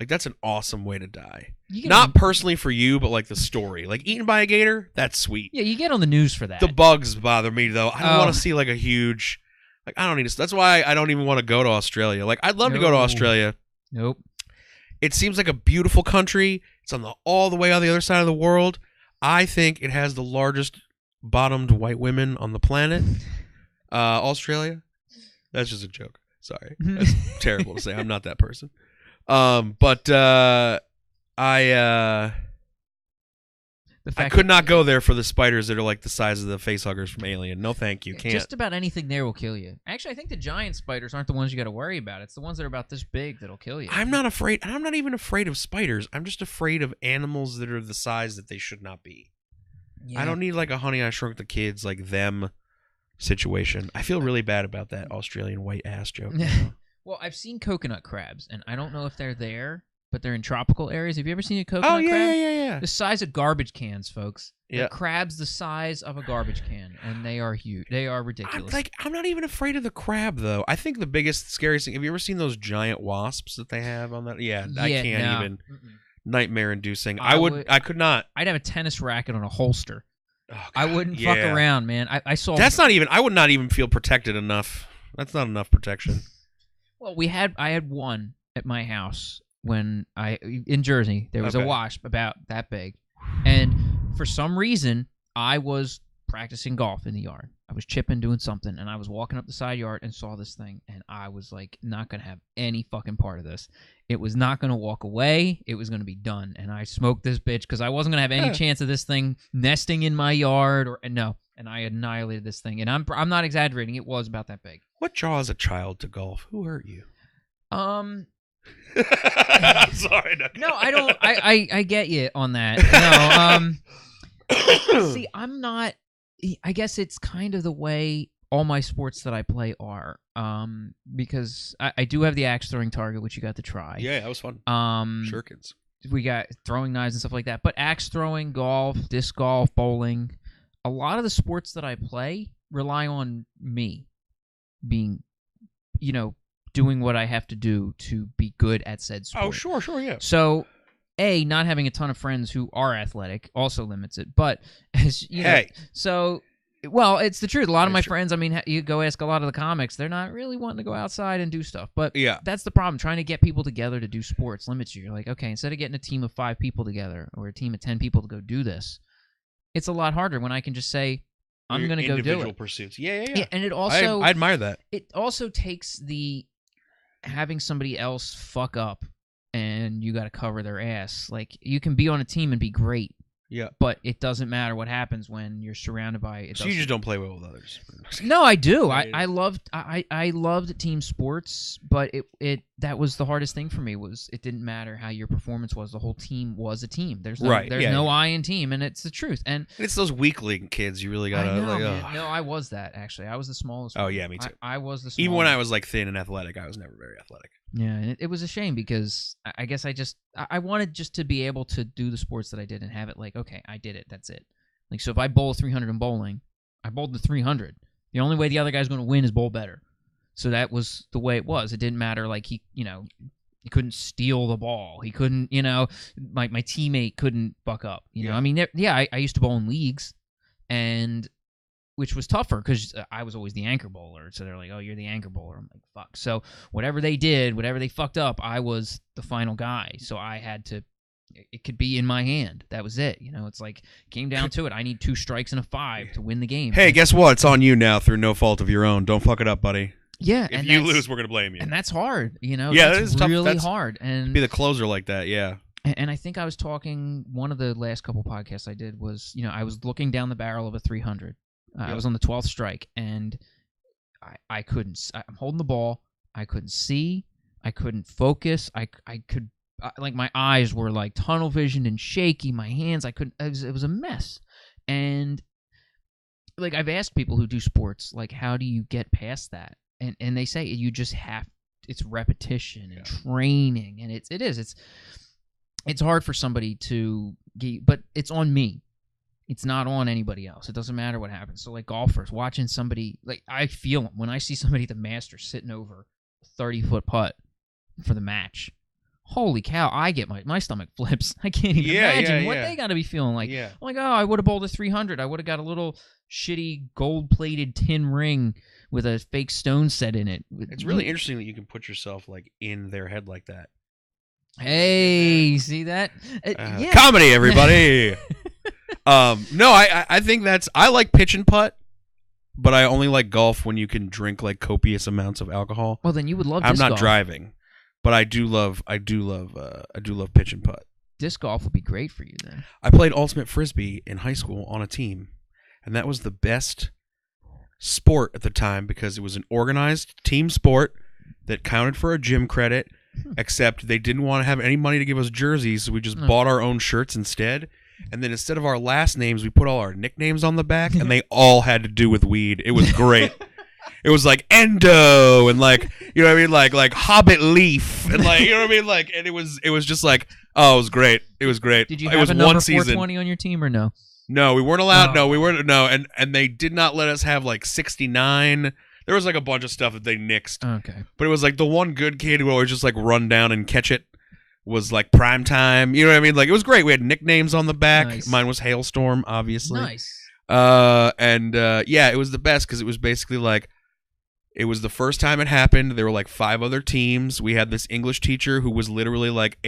Like that's an awesome way to die. Not personally for you, but like the story. Like eaten by a gator, that's sweet. Yeah, you get on the news for that. The bugs bother me though. I don't want to see like a huge. Like I don't need to. That's why I don't even want to go to Australia. Like I'd love to go to Australia. Nope. It seems like a beautiful country. It's on all the way on the other side of the world. I think it has the largest bottomed white women on the planet. Australia. That's just a joke. Sorry. That's terrible to say. I'm not that person. But I could not go there for the spiders that are like the size of the facehuggers from Alien. No, thank you. Can't. Just about anything there will kill you. Actually, I think the giant spiders aren't the ones you got to worry about. It's the ones that are about this big that'll kill you. I'm not afraid. I'm not even afraid of spiders. I'm just afraid of animals that are the size that they should not be. Yeah. I don't need like a Honey I Shrunk the Kids like them situation. I feel really bad about that Australian white ass joke. Well, I've seen coconut crabs, and I don't know if they're there, but they're in tropical areas. Have you ever seen a coconut crab? Yeah. The size of garbage cans, folks. Yeah. The crab's the size of a garbage can, and they are huge. They are ridiculous. I'm not even afraid of the crab, though. I think the biggest, scariest thing, have you ever seen those giant wasps that they have on that? Yeah, I can't even. Nightmare-inducing. I could not. I'd have a tennis racket on a holster. Oh, God, I wouldn't fuck around, man. I saw. That's not even. I would not even feel protected enough. That's not enough protection. Well, I had one at my house in Jersey. There was a wasp about that big, and for some reason I was practicing golf in the yard. I was chipping, doing something, and I was walking up the side yard and saw this thing, and I was like, not gonna have any fucking part of this. It was not gonna walk away. It was gonna be done, and I smoked this bitch because I wasn't gonna have any chance of this thing nesting in my yard and I annihilated this thing, and I'm not exaggerating. It was about that big. What draws a child to golf? Who hurt you? I'm sorry. No, I don't. I get you on that. No. See, I'm not. I guess it's kind of the way all my sports that I play are. Because I do have the axe throwing target, which you got to try. Yeah, that was fun. Shurikens. We got throwing knives and stuff like that. But axe throwing, golf, disc golf, bowling. a lot of the sports that I play rely on me being, doing what I have to do to be good at said sport. Oh, sure, yeah. So, not having a ton of friends who are athletic also limits it. But, as you know, well, it's the truth. A lot of my friends, I mean, you go ask a lot of the comics, they're not really wanting to go outside and do stuff. But that's the problem. Trying to get people together to do sports limits you. You're like, okay, instead of getting a team of 5 people together or a team of 10 people to go do this, it's a lot harder when I can just say, I'm going to go do it. Individual pursuits. Yeah. And it also... I admire that. It also takes the having somebody else fuck up and you got to cover their ass. Like, you can be on a team and be great. Yeah. But it doesn't matter what happens when you're surrounded by it. So you just don't play well with others. No, I do. I loved team sports, but that was the hardest thing for me. Was it didn't matter how your performance was. The whole team was a team. There's no I in team, and it's the truth. And it's those weak link kids you really gotta. I know, man. No, I was that actually. I was the smallest. Oh yeah, me too. I was the smallest. Even when I was like thin and athletic, I was never very athletic. Yeah, and it was a shame because I guess I wanted just to be able to do the sports that I did and have it like, okay, I did it, that's it. Like, so if I bowl 300 in bowling, I bowled the 300. The only way the other guy's going to win is bowl better. So that was the way it was. It didn't matter, like, he couldn't steal the ball. He couldn't, my teammate couldn't buck up. You know, I mean, I used to bowl in leagues, and which was tougher because I was always the anchor bowler. So they're like, oh, you're the anchor bowler. I'm like, fuck. So whatever they did, whatever they fucked up, I was the final guy. So I had to, it could be in my hand. That was it. It's like, came down to it. I need 2 strikes and a 5 to win the game. Hey, guess what? It's on you now through no fault of your own. Don't fuck it up, buddy. Yeah. If you lose, we're going to blame you. And that's hard. Yeah, it's tough. Really hard. And be the closer like that, yeah. And I think I was talking, one of the last couple podcasts I did was, I was looking down the barrel of a 300. I was on the 12th strike, and I couldn't. I'm holding the ball. I couldn't see. I couldn't focus. I could, like, my eyes were like tunnel vision and shaky. My hands, I couldn't. It was a mess. And like, I've asked people who do sports, like, how do you get past that? And they say you just have. It's repetition and training, and it's hard for somebody to get, but it's on me. It's not on anybody else. It doesn't matter what happens. So, like, golfers, watching somebody, like, I feel when I see somebody at the Masters sitting over a 30-foot putt for the match. Holy cow, I get my stomach flips. I can't even imagine what they got to be feeling like. Yeah. I'm like, oh, I would have bowled a 300. I would have got a little shitty gold-plated tin ring with a fake stone set in it. It's really interesting that you can put yourself, like, in their head like that. Hey, see that? Comedy, everybody! No, I think I like pitch and putt, but I only like golf when you can drink like copious amounts of alcohol. Well, then you would love. I'm disc not golf. driving, but I do love pitch and putt. Disc golf would be great for you then. I played ultimate frisbee in high school on a team, and that was the best sport at the time because it was an organized team sport that counted for a gym credit. Except they didn't want to have any money to give us jerseys, so we just bought our own shirts instead. And then instead of our last names, we put all our nicknames on the back, and they all had to do with weed. It was great. It was like Endo and like, you know what I mean, like Hobbit Leaf and like, you know what I mean, like, and it was just like, oh, it was great. It was great. Did you have a number 420 on your team or no? No, we weren't allowed. Oh. No, we weren't. No, and they did not let us have like 69. There was like a bunch of stuff that they nixed. Okay. But it was like the one good kid who always just like run down and catch it was like prime time. You know what I mean? Like, it was great. We had nicknames on the back. Nice. Mine was Hailstorm, obviously. Nice. It was the best because it was basically like, it was the first time it happened. There were like 5 other teams. We had this English teacher who was literally like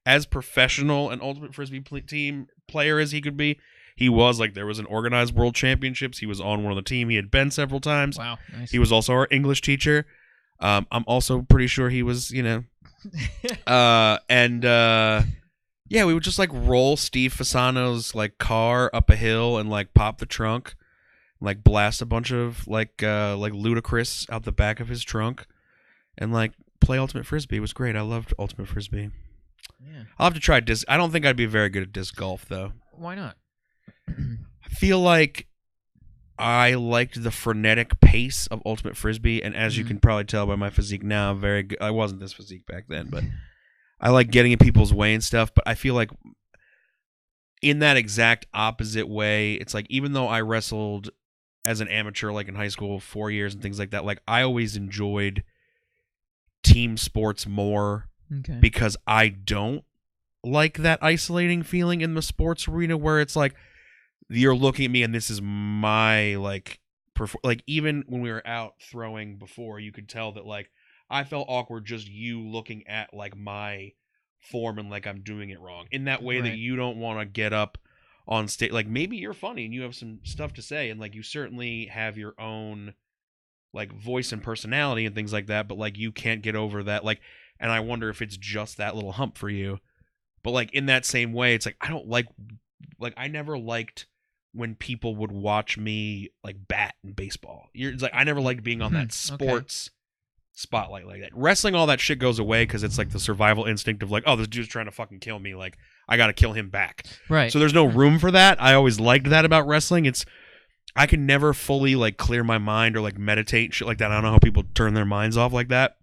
as professional an ultimate frisbee team player as he could be. He was like, there was an organized world championships. He was on one of the team. He had been several times. Wow. Nice. He was also our English teacher. I'm also pretty sure he was, we would just like roll Steve Fasano's like car up a hill and like pop the trunk, like blast a bunch of like Ludacris out the back of his trunk and like play ultimate frisbee. It was great. I loved ultimate frisbee. Yeah. I'll have to try disc. I don't think I'd be very good at disc golf though. Why not? I feel like I liked the frenetic pace of ultimate frisbee, and as you can probably tell by my physique now, I'm very good. I wasn't this physique back then, but I like getting in people's way and stuff. But I feel like in that exact opposite way, it's like, even though I wrestled as an amateur, like in high school, 4 years and things like that, like I always enjoyed team sports more because I don't like that isolating feeling in the sports arena where it's like, you're looking at me and this is my, like, like, even when we were out throwing before, you could tell that, like, I felt awkward just you looking at, like, my form and like I'm doing it wrong in that way that you don't want to get up on stage. Like, maybe you're funny and you have some stuff to say and like you certainly have your own like voice and personality and things like that, but like you can't get over that, like, and I wonder if it's just that little hump for you. But like in that same way, it's like I don't like I never liked when people would watch me like bat in baseball. It's like I never liked being on that sports spotlight like that. Wrestling, all that shit goes away because it's like the survival instinct of like, oh, this dude's trying to fucking kill me, like I gotta kill him back. Right. So there's no room for that. I always liked that about wrestling. It's I can never fully like clear my mind or like meditate and shit like that. I don't know how people turn their minds off like that.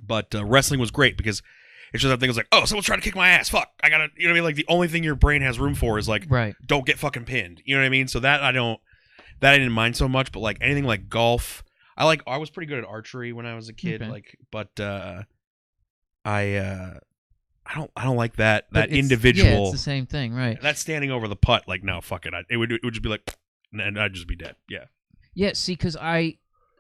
But wrestling was great because it's just that thing is like, oh, someone's trying to kick my ass. Fuck. I gotta, you know what I mean? Like the only thing your brain has room for is like, don't get fucking pinned. You know what I mean? So that I didn't mind so much. But like anything like golf, I was pretty good at archery when I was a kid. Like, but I don't like that individual. Yeah, it's the same thing, right? That standing over the putt, like, no, fuck it. It would just be like, and I'd just be dead. Yeah. Yeah. See, because I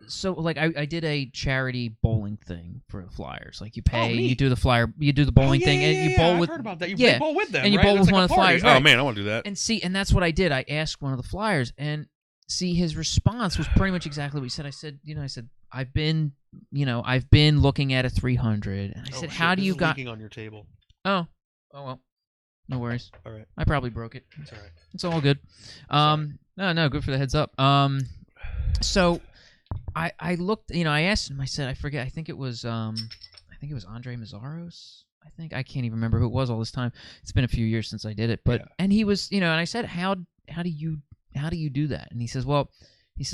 did a charity bowling thing for the Flyers. Like you pay, you do the bowling thing, and you bowl with. I've heard about that. You bowl with them, and you bowl with one of the Flyers. Oh man, I want to do that. And that's what I did. I asked one of the Flyers, and his response was pretty much exactly what he said. I said, I've been looking at a 300, and I said, how do you got leaking on your table? Oh well, no worries. All right, I probably broke it. It's all right. It's all good. No, good for the heads up. So I looked, I asked him. I said, I forget. I think it was Andre Mazzaros. I can't even remember who it was all this time. It's been a few years since I did it, but and he was, and I said, how do you do that? And he says, well,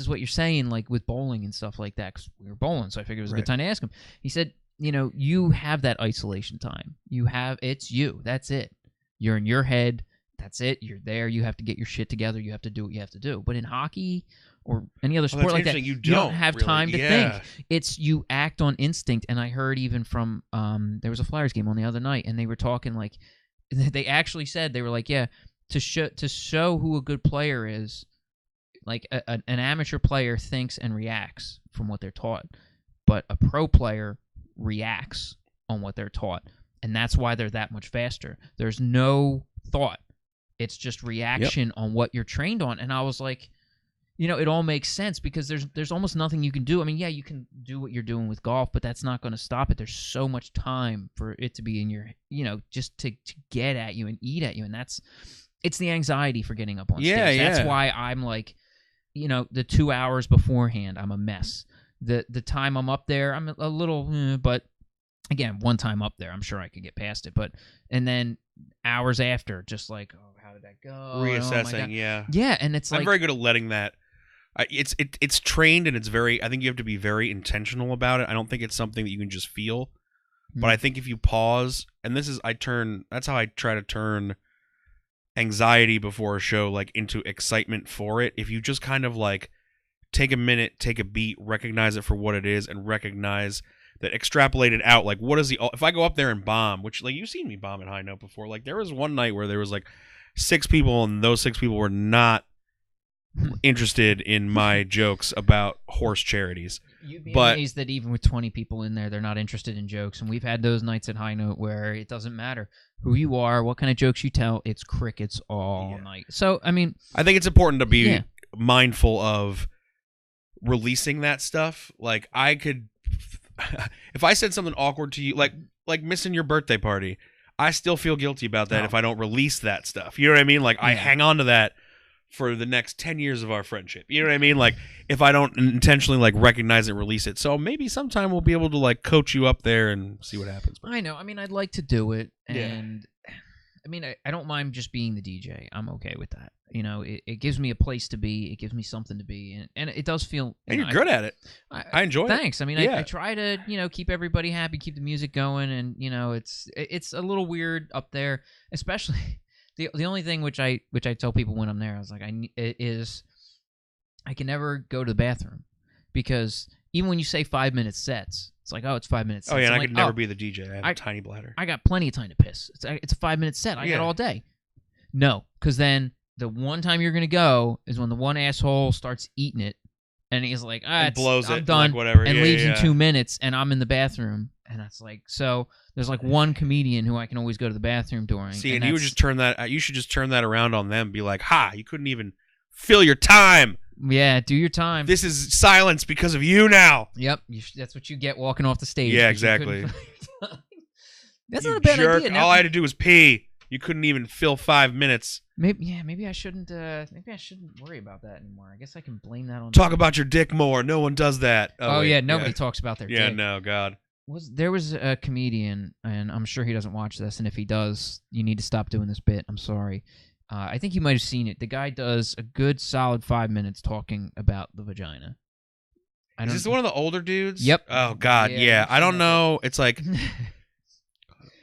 what you're saying, like with bowling and stuff like that, because we were bowling, so I figured it was a good time to ask him. He said, you have that isolation time. It's you. That's it. You're in your head. That's it. You're there. You have to get your shit together. You have to do what you have to do. But in hockey or any other sport like that, you don't have really time to think. It's you act on instinct. And I heard even from there was a Flyers game on the other night, and they were talking like they actually said they were like, yeah, to show who a good player is, like an amateur player thinks and reacts from what they're taught, but a pro player reacts on what they're taught, and that's why they're that much faster. There's no thought. It's just reaction on what you're trained on. And I was like, it all makes sense because there's almost nothing you can do. I mean, yeah, you can do what you're doing with golf, but that's not going to stop it. There's so much time for it to be in your, just to get at you and eat at you. And it's the anxiety for getting up on stage. That's why I'm like, the 2 hours beforehand, I'm a mess. The time I'm up there, I'm a little, but again, one time up there, I'm sure I could get past it. But, and then hours after, just like, oh, how did that go? Reassessing, yeah, and it's like I'm very good at letting that. It's trained, and it's very. I think you have to be very intentional about it. I don't think it's something that you can just feel. But I think if you pause, and that's how I try to turn anxiety before a show like into excitement for it. If you just kind of like take a minute, take a beat, recognize it for what it is, and recognize that extrapolate it out. Like, what is if I go up there and bomb, which like you've seen me bomb at High Note before. Like there was one night where there was like 6 people, and those 6 people were not interested in my jokes about horse charities. You'd be amazed that even with 20 people in there, they're not interested in jokes. And we've had those nights at High Note where it doesn't matter who you are, what kind of jokes you tell, it's crickets all night. So, I mean, I think it's important to be mindful of releasing that stuff. Like I could, if I said something awkward to you, like missing your birthday party, I still feel guilty about that if I don't release that stuff. You know what I mean? Like I hang on to that for the next 10 years of our friendship. You know what I mean? Like if I don't intentionally like recognize it, release it. So maybe sometime we'll be able to like coach you up there and see what happens. I know. I mean, I'd like to do it. And I mean, I don't mind just being the DJ. I'm okay with that. It gives me a place to be. It gives me something to be. And it does feel... And you're good at it. I enjoy it. Thanks. I mean, I try to, keep everybody happy, keep the music going. And, it's a little weird up there, especially... The only thing which I tell people when I'm there, I was like, I can never go to the bathroom because even when you say 5-minute sets, it's like, oh, it's 5 minutes. Oh yeah, and I like, could never be the DJ. I have a tiny bladder. I got plenty of time to piss. It's a 5-minute set. I got all day. No, because then the one time you're gonna go is when the one asshole starts eating it, and he's like, I'm done, like whatever, and leaves in 2 minutes, and I'm in the bathroom, and it's like, so there's like one comedian who I can always go to the bathroom during. See, and you would just turn that. You should just turn that around on them. Be like, ha! You couldn't even fill your time. Yeah, do your time. This is silence because of you now. Yep, that's what you get walking off the stage. Yeah, exactly. That's not a bad idea. All I had to do was pee. You couldn't even fill 5 minutes. Maybe I shouldn't. Maybe I shouldn't worry about that anymore. I guess I can blame that on. Talk about your dick more. No one does that. Oh yeah, nobody talks about their dick. Yeah, no, God. There was a comedian, and I'm sure he doesn't watch this, and if he does, you need to stop doing this bit. I'm sorry. I think you might have seen it. The guy does a good solid 5 minutes talking about the vagina. Is this one of the older dudes? Yep. Oh, God, yeah. I don't know. It's like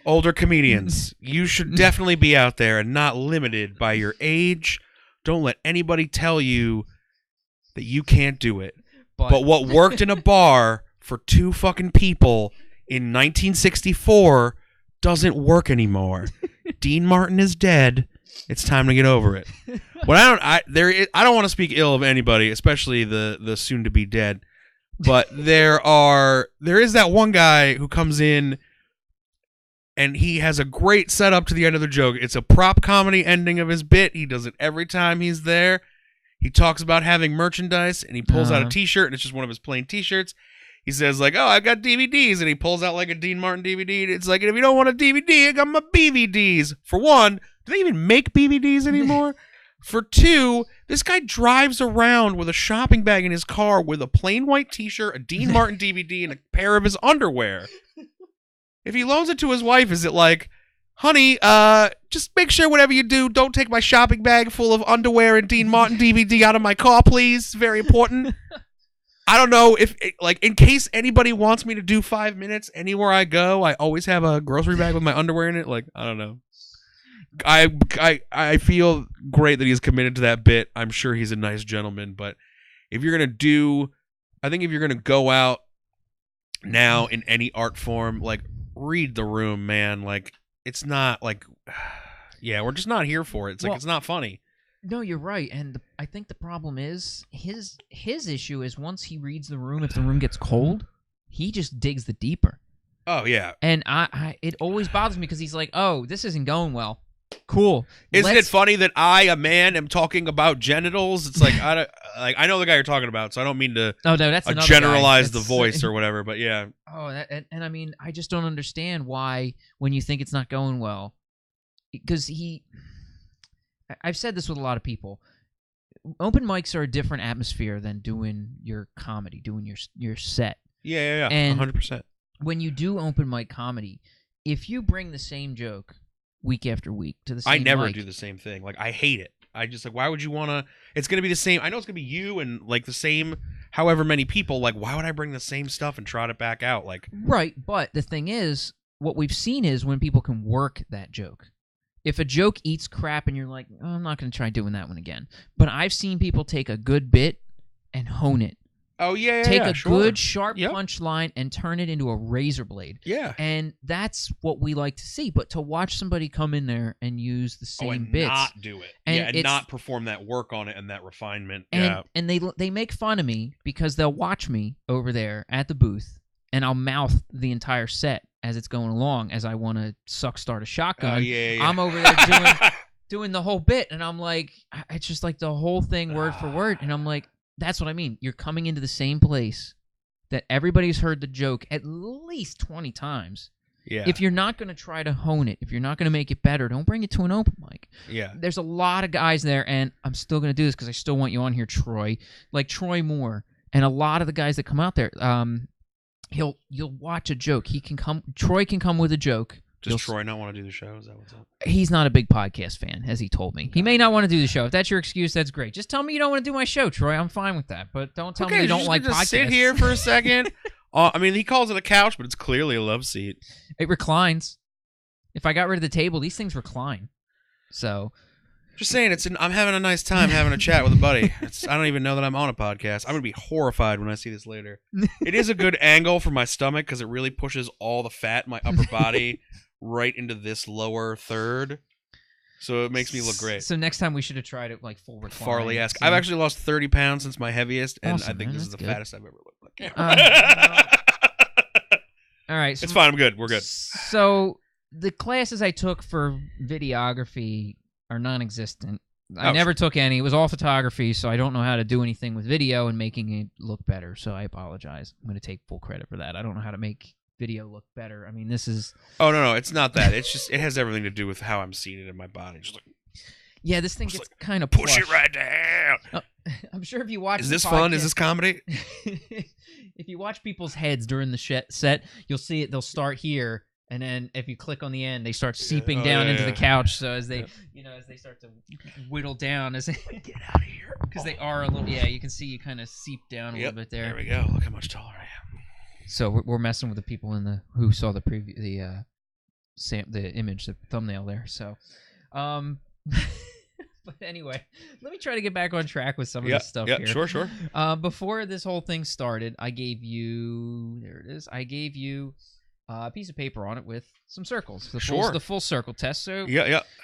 older comedians. You should definitely be out there and not limited by your age. Don't let anybody tell you that you can't do it. But what worked in a bar for 2 fucking people in 1964 doesn't work anymore. Dean Martin is dead. It's time to get over it. But I don't want to speak ill of anybody, especially the soon to be dead. But there is that one guy who comes in and he has a great setup to the end of the joke. It's a prop comedy ending of his bit. He does it every time he's there. He talks about having merchandise and he pulls out a t-shirt and it's just one of his plain t-shirts. He says like, "Oh, I've got DVDs," and he pulls out like a Dean Martin DVD. And it's like, if you don't want a DVD, I got my BVDs. For one, do they even make BVDs anymore? For two, this guy drives around with a shopping bag in his car with a plain white t-shirt, a Dean Martin DVD, and a pair of his underwear. If he loans it to his wife, is it like, honey, just make sure whatever you do, don't take my shopping bag full of underwear and Dean Martin DVD out of my car, please. Very important. I don't know if, like, in case anybody wants me to do 5 minutes anywhere I go, I always have a grocery bag with my underwear in it. Like, I don't know. I feel great that he's committed to that bit. I'm sure he's a nice gentleman, but if you're going to go out now in any art form, like, read the room, man. Like, it's not like, yeah, we're just not here for it. It's like, it's not funny. No, you're right, and I think the problem is his issue is once he reads the room, if the room gets cold, he just digs the deeper. Oh yeah, and it always bothers me because he's like, "Oh, this isn't going well." Cool. Isn't it funny that I, a man, am talking about genitals? It's like I know the guy you're talking about, so I don't mean to. Oh no, that's another generalize the voice or whatever, but yeah. Oh, and I mean, I just don't understand why when you think it's not going well, because I've said this with a lot of people. Open mics are a different atmosphere than doing your comedy, doing your set. Yeah, and 100%. When you do open mic comedy, if you bring the same joke week after week to the same I never mic, do the same thing. Like, I hate it. I just, like, why would you want to? It's going to be the same. I know it's going to be you and, like, the same however many people. Like, why would I bring the same stuff and trot it back out? Like, right, but the thing is, what we've seen is when people can work that joke. If a joke eats crap and you're like, oh, I'm not going to try doing that one again. But I've seen people take a good bit and hone it. Oh, yeah, Take a good, sharp punchline and turn it into a razor blade. Yeah. And that's what we like to see. But to watch somebody come in there and use the same bits. not do it. And not perform that work on it and that refinement. And they make fun of me because they'll watch me over there at the booth and I'll mouth the entire set as it's going along, as I want to start a shotgun. Oh, yeah. I'm over there doing the whole bit, and I'm like, it's just like the whole thing word for word, and I'm like, that's what I mean. You're coming into the same place that everybody's heard the joke at least 20 times. Yeah. If you're not going to try to hone it, if you're not going to make it better, don't bring it to an open mic. Yeah. There's a lot of guys there, and I'm still going to do this because I still want you on here, Troy. Like Troy Moore, and a lot of the guys that come out there, you'll watch a joke. Troy can come with a joke. Does Troy not want to do the show? Is that what's up? He's not a big podcast fan, as he told me. He may not want to do the show. If that's your excuse, that's great. Just tell me you don't want to do my show, Troy. I'm fine with that. But don't tell me you don't like podcasts. Sit here for a second. I mean, he calls it a couch, but it's clearly a love seat. It reclines. If I got rid of the table, these things recline. So, just saying, I'm having a nice time having a chat with a buddy. I don't even know that I'm on a podcast. I'm gonna be horrified when I see this later. It is a good angle for my stomach because it really pushes all the fat in my upper body right into this lower third. So it makes me look great. So next time we should have tried it like full recline. Farley-esque. I've actually lost 30 pounds since my heaviest, and Awesome, I think man. this is That's the good. fattest I've ever looked on camera. All right. So, It's fine. I'm good. We're good. So the classes I took for videography are non-existent. I never took any. It was all photography, so I don't know how to do anything with video and making it look better. So I apologize. I'm going to take full credit for that. I don't know how to make video look better. I mean, this is... Oh, no. It's not that. It's just, it has everything to do with how I'm seated in my body. Just like, yeah, this thing gets kind of push it right down. I'm sure if you watch Is this fun? Is this comedy? If you watch people's heads during the set, you'll see it. They'll start here, and then if you click on the end, they start seeping down into the couch. So as they, as they start to whittle down, as they get out of here, because they are a little. Yeah, you can see you kind of seep down a little bit there. There we go. Look how much taller I am. So we're messing with the people who saw the preview, the image, the thumbnail there. So, but anyway, let me try to get back on track with some of this stuff here. Sure. Before this whole thing started, I gave you I gave you a piece of paper on it with some circles. The full circle test. So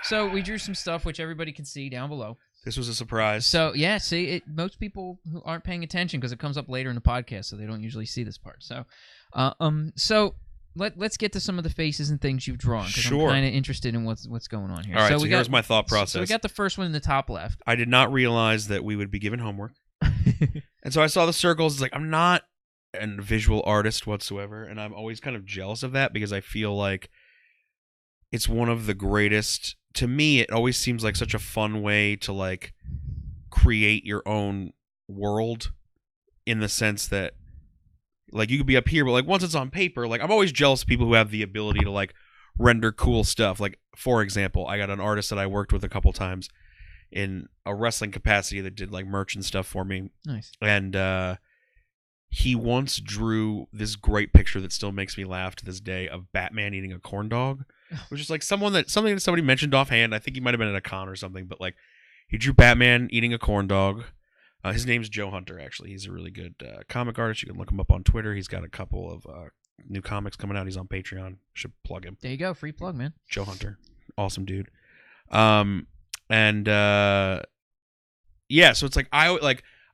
So we drew some stuff which everybody can see down below. This was a surprise. So yeah, see, most people who aren't paying attention because it comes up later in the podcast, so they don't usually see this part. So, let's get to some of the faces and things you've drawn because I'm kind of interested in what's going on here. All right, so here's my thought process. So we got the first one in the top left. I did not realize that we would be given homework, and so I saw the circles. It's like I'm not a visual artist whatsoever, and I'm always kind of jealous of that because I feel like it's one of the greatest. To me, it always seems like such a fun way to like create your own world in the sense that like you could be up here, but like once it's on paper, like I'm always jealous of people who have the ability to like render cool stuff. Like for example, I got an artist that I worked with a couple times in a wrestling capacity that did like merch and stuff for me. Nice. And he once drew this great picture that still makes me laugh to this day of Batman eating a corn dog, which is like something that somebody mentioned offhand. I think he might have been at a con or something, but like he drew Batman eating a corn dog. His name's Joe Hunter, actually. He's a really good comic artist. You can look him up on Twitter. He's got a couple of new comics coming out. He's on Patreon. Should plug him. There you go. Free plug, man. Joe Hunter. Awesome dude. So it's like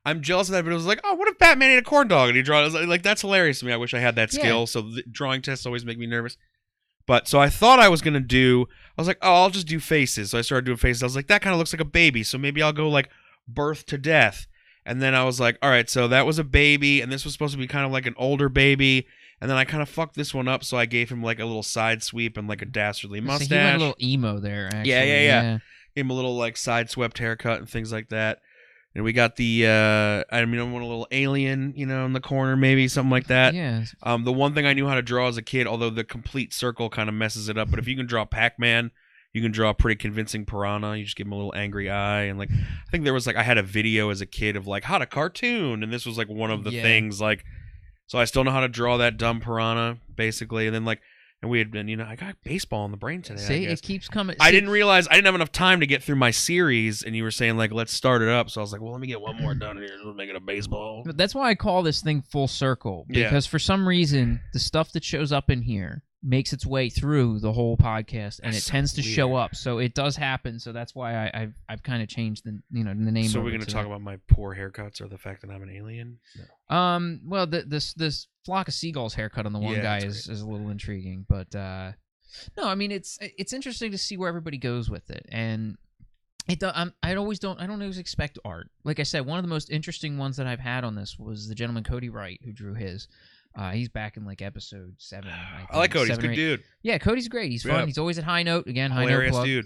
I'm jealous of that, but it was like, oh, what if Batman ate a corn dog and he draw? Like that's hilarious to me. I wish I had that skill. Yeah. So the drawing tests always make me nervous. But so I thought I was gonna I was like, oh, I'll just do faces. So I started doing faces. I was like, that kind of looks like a baby. So maybe I'll go like birth to death. And then I was like, all right, so that was a baby, and this was supposed to be kind of like an older baby. And then I kind of fucked this one up, so I gave him like a little side sweep and like a dastardly mustache. So he went a little emo there, actually. Yeah. Gave him a little like side swept haircut and things like that. And we got the, I want a little alien, in the corner, maybe something like that. Yeah. The one thing I knew how to draw as a kid, although the complete circle kind of messes it up, but if you can draw Pac-Man, you can draw a pretty convincing piranha. You just give him a little angry eye, and like I think there was like I had a video as a kid of like how to cartoon, and this was like one of the things like. So I still know how to draw that dumb piranha, basically, and then like. And we had been, I got baseball in the brain today. See, it keeps coming. I didn't realize I didn't have enough time to get through my series, and you were saying like, let's start it up. So I was like, well, let me get one more done here. We'll make it a baseball. That's why I call this thing full circle, because for some reason the stuff that shows up in here makes its way through the whole podcast, and it tends to show up. So it does happen. So that's why I've kind of changed the the name. So we're going to talk about my poor haircuts or the fact that I'm an alien? No. Well, this flock of seagulls haircut on the one guy is a little intriguing, but no, I mean it's interesting to see where everybody goes with it, and I don't always expect art. Like I said, one of the most interesting ones that I've had on this was the gentleman Cody Wright who drew his. He's back in like episode 7. I like Cody. He's a good dude. Yeah, Cody's great. He's fun. He's always at high note. Again, high note plug. Hilarious dude.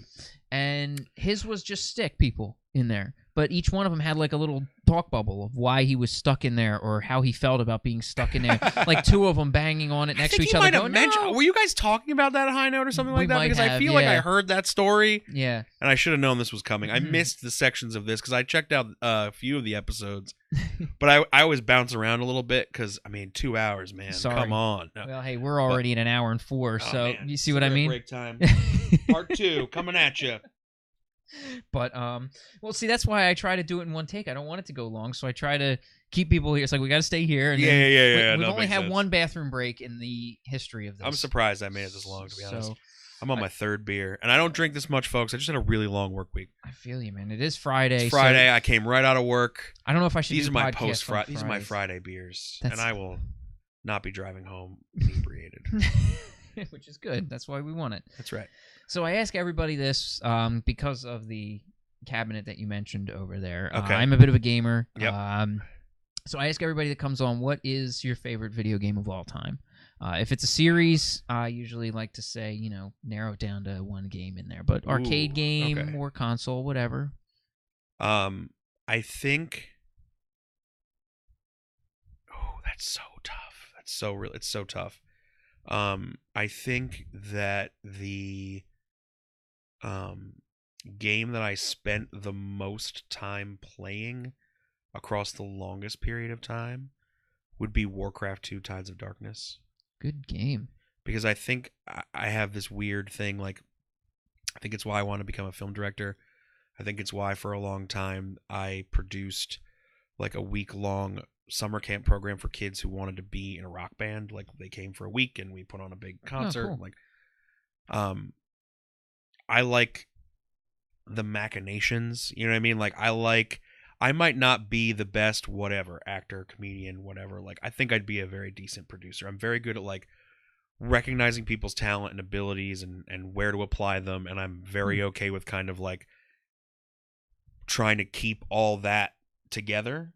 And his was just stick people in there. But each one of them had like a little talk bubble of why he was stuck in there or how he felt about being stuck in there. Like two of them banging on it next to each other. No. Were you guys talking about that at High Note or something like that? Because I feel like I heard that story. Yeah. And I should have known this was coming. I missed the sections of this because I checked out a few of the episodes. But I always bounce around a little bit because, 2 hours, man. Sorry. Come on. No. Well, hey, we're already at an hour and 4, so man. you see what I mean? Break time. Part 2 coming at you. But well, see, that's why I try to do it in one take. I don't want it to go long, so I try to keep people here. It's like we got to stay here. And Yeah. We've No, only makes had sense. one bathroom break in the history of this. I'm surprised I made it this long, to be honest. So, I'm on my third beer, and I don't drink this much, folks. I just had a really long work week. I feel you, man. It is Friday. It's Friday. So I came right out of work. I don't know if I should. These do are my podcasts post on Friday. These are my Fridays. Friday beers, That's- and I will not be driving home inebriated. Which is good. That's why we want it. That's right. So I ask everybody this because of the cabinet that you mentioned over there. Okay. I'm a bit of a gamer. Yep. So I ask everybody that comes on, what is your favorite video game of all time? If it's a series, I usually like to say, narrow it down to one game in there. But arcade game okay. or console, whatever. I think. Oh, that's so tough. It's so tough. I think that the game that I spent the most time playing across the longest period of time would be Warcraft 2 Tides of Darkness. Good game. Because I think I have this weird thing, like, I think it's why I want to become a film director. I think it's why for a long time I produced like a week-long summer camp program for kids who wanted to be in a rock band. Like, they came for a week and we put on a big concert. Oh, cool. Like, I like the machinations, you know what I mean? Like, I might not be the best whatever, actor, comedian, whatever. Like, I think I'd be a very decent producer. I'm very good at, like, recognizing people's talent and abilities and where to apply them, and I'm very okay with kind of, like, trying to keep all that together.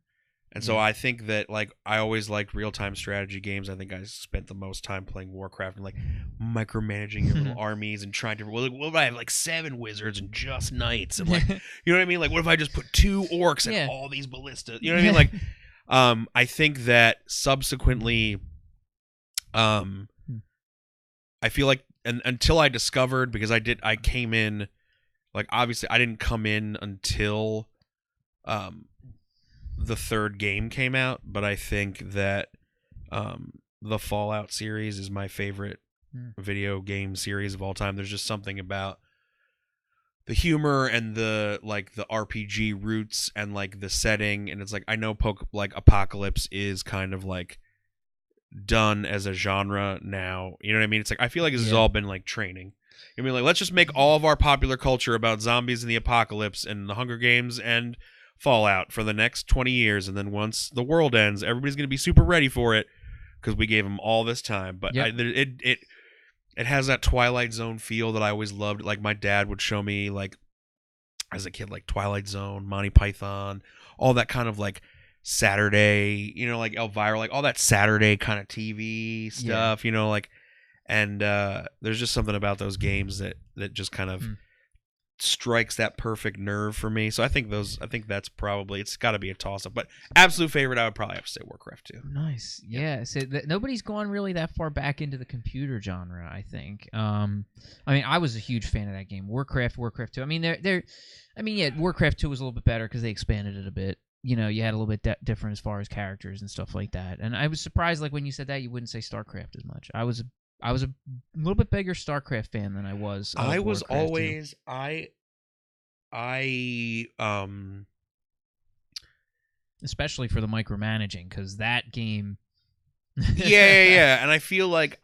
And so I think that, like, I always liked real-time strategy games. I think I spent the most time playing Warcraft and, like, micromanaging your little armies and trying to, well, like, what if I have, like, 7 wizards and just knights? And, like, you know what I mean? Like, what if I just put 2 orcs and all these ballistas? You know what I mean? Like, I think that subsequently, I feel like, and until I discovered, because I came in, like, obviously I didn't come in until the third game came out, but I think that the Fallout series is my favorite video game series of all time. There's just something about the humor and the, like, the RPG roots and, like, the setting, and it's like, I know like Apocalypse is kind of, like, done as a genre now, you know what I mean? It's like, I feel like this has all been, like, training. I mean, like, let's just make all of our popular culture about zombies and the apocalypse and the Hunger Games and Fallout for the next 20 years, and then once the world ends, everybody's going to be super ready for it because we gave them all this time. But it has that Twilight Zone feel that I always loved. Like, my dad would show me, like, as a kid, like, Twilight Zone, Monty Python, all that kind of, like, Saturday, you know, like Elvira, like all that Saturday kind of TV stuff, you know, like, and there's just something about those games that just kind of strikes that perfect nerve for me. So I think that's probably, it's got to be a toss up, but absolute favorite, I would probably have to say Warcraft 2. Nice. Yeah. So nobody's gone really that far back into the computer genre, I think. I mean, I was a huge fan of that game, Warcraft 2. I mean, Warcraft 2 was a little bit better because they expanded it a bit. You know, you had a little bit different as far as characters and stuff like that. And I was surprised, like, when you said that, you wouldn't say StarCraft as much. I was a little bit bigger StarCraft fan than I was. I was Warcraft always 2. I especially for the micromanaging, because that game. yeah, and I feel like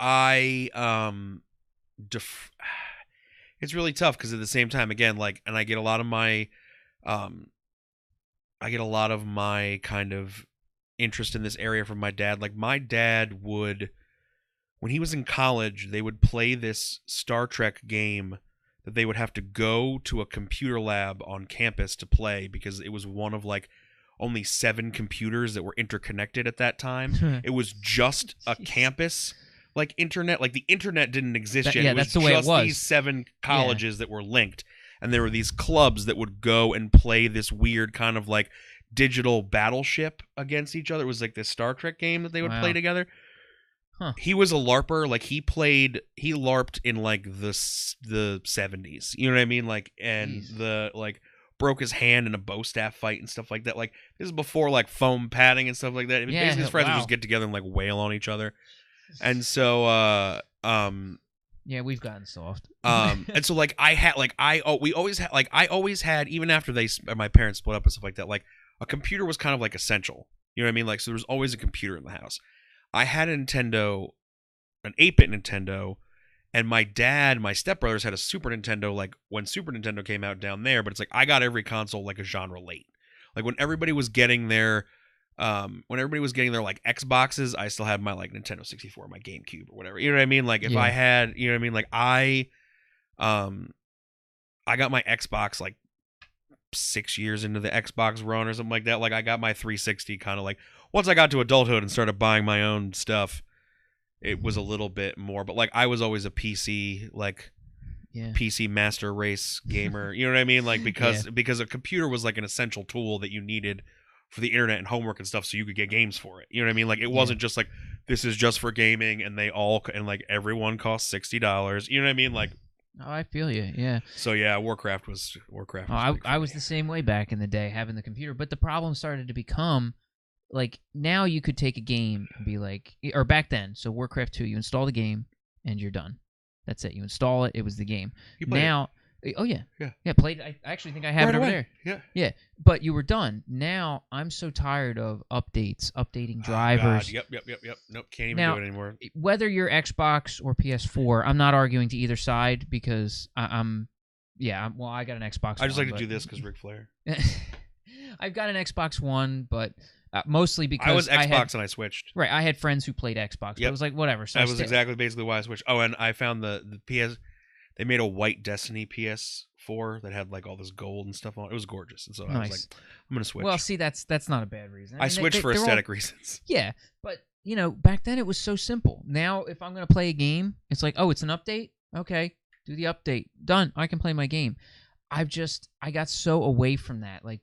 it's really tough because at the same time, again, like, and I get a lot of my kind of interest in this area from my dad. Like, my dad would, when he was in college, they would play this Star Trek game that they would have to go to a computer lab on campus to play because it was one of, like, only 7 computers that were interconnected at that time. It was just a campus, like, internet. Like, the internet didn't exist yet. Yeah, it was that's the way just it was. These 7 colleges that were linked. And there were these clubs that would go and play this weird kind of, like, digital battleship against each other. It was like this Star Trek game that they would play together. Huh. He was a LARPer. Like, he LARPed in, like, the 70s. You know what I mean? Like, and broke his hand in a bow staff fight and stuff like that. Like, this is before, like, foam padding and stuff like that. Basically, his friends would just get together and, like, wail on each other. And so, Yeah, we've gotten soft. And so like we always had I always had, even after my parents split up and stuff like that, like a computer was kind of like essential. You know what I mean? Like, so there was always a computer in the house. I had a Nintendo, an 8-bit Nintendo, and my stepbrothers had a Super Nintendo, like when Super Nintendo came out down there, but it's like I got every console like a genre late. Like when everybody was getting their like Xboxes, I still had my like Nintendo 64, my GameCube or whatever. You know what I mean? Like if I had, you know what I mean? Like I got my Xbox like 6 years into the Xbox run or something like that. Like I got my 360 kind of like once I got to adulthood and started buying my own stuff, it was a little bit more. But like I was always a PC PC master race gamer. You know what I mean? Like because a computer was like an essential tool that you needed for the internet and homework and stuff, so you could get games for it. You know what I mean? Like it wasn't just like this is just for gaming and like everyone costs $60. You know what I mean? Like, oh, I feel you. Yeah. So yeah, Warcraft was I was the same way back in the day, having the computer, but the problem started to become like now you could take a game and be like, or back then, so Warcraft 2, you install the game and you're done. That's it. You install it. It was the game. Now, oh yeah, played. I actually think I have it over there. Yeah. But you were done. Now I'm so tired of updating drivers. Oh, God. Yep. Nope, can't even do it anymore. Whether you're Xbox or PS4, I'm not arguing to either side because I got an Xbox. I just like to do this because Ric Flair. I've got an Xbox One, but mostly because I was Xbox and I switched. Right, I had friends who played Xbox. But it was like whatever. So that was exactly basically why I switched. Oh, and I found the PS. They made a white Destiny PS4 that had like all this gold and stuff on it. It was gorgeous, and so I was like, I'm gonna switch. Well, see, that's not a bad reason. I switched for aesthetic reasons. Yeah, but you know, back then it was so simple. Now, if I'm gonna play a game, it's like, oh, it's an update. Okay, do the update. Done. I can play my game. I got so away from that. Like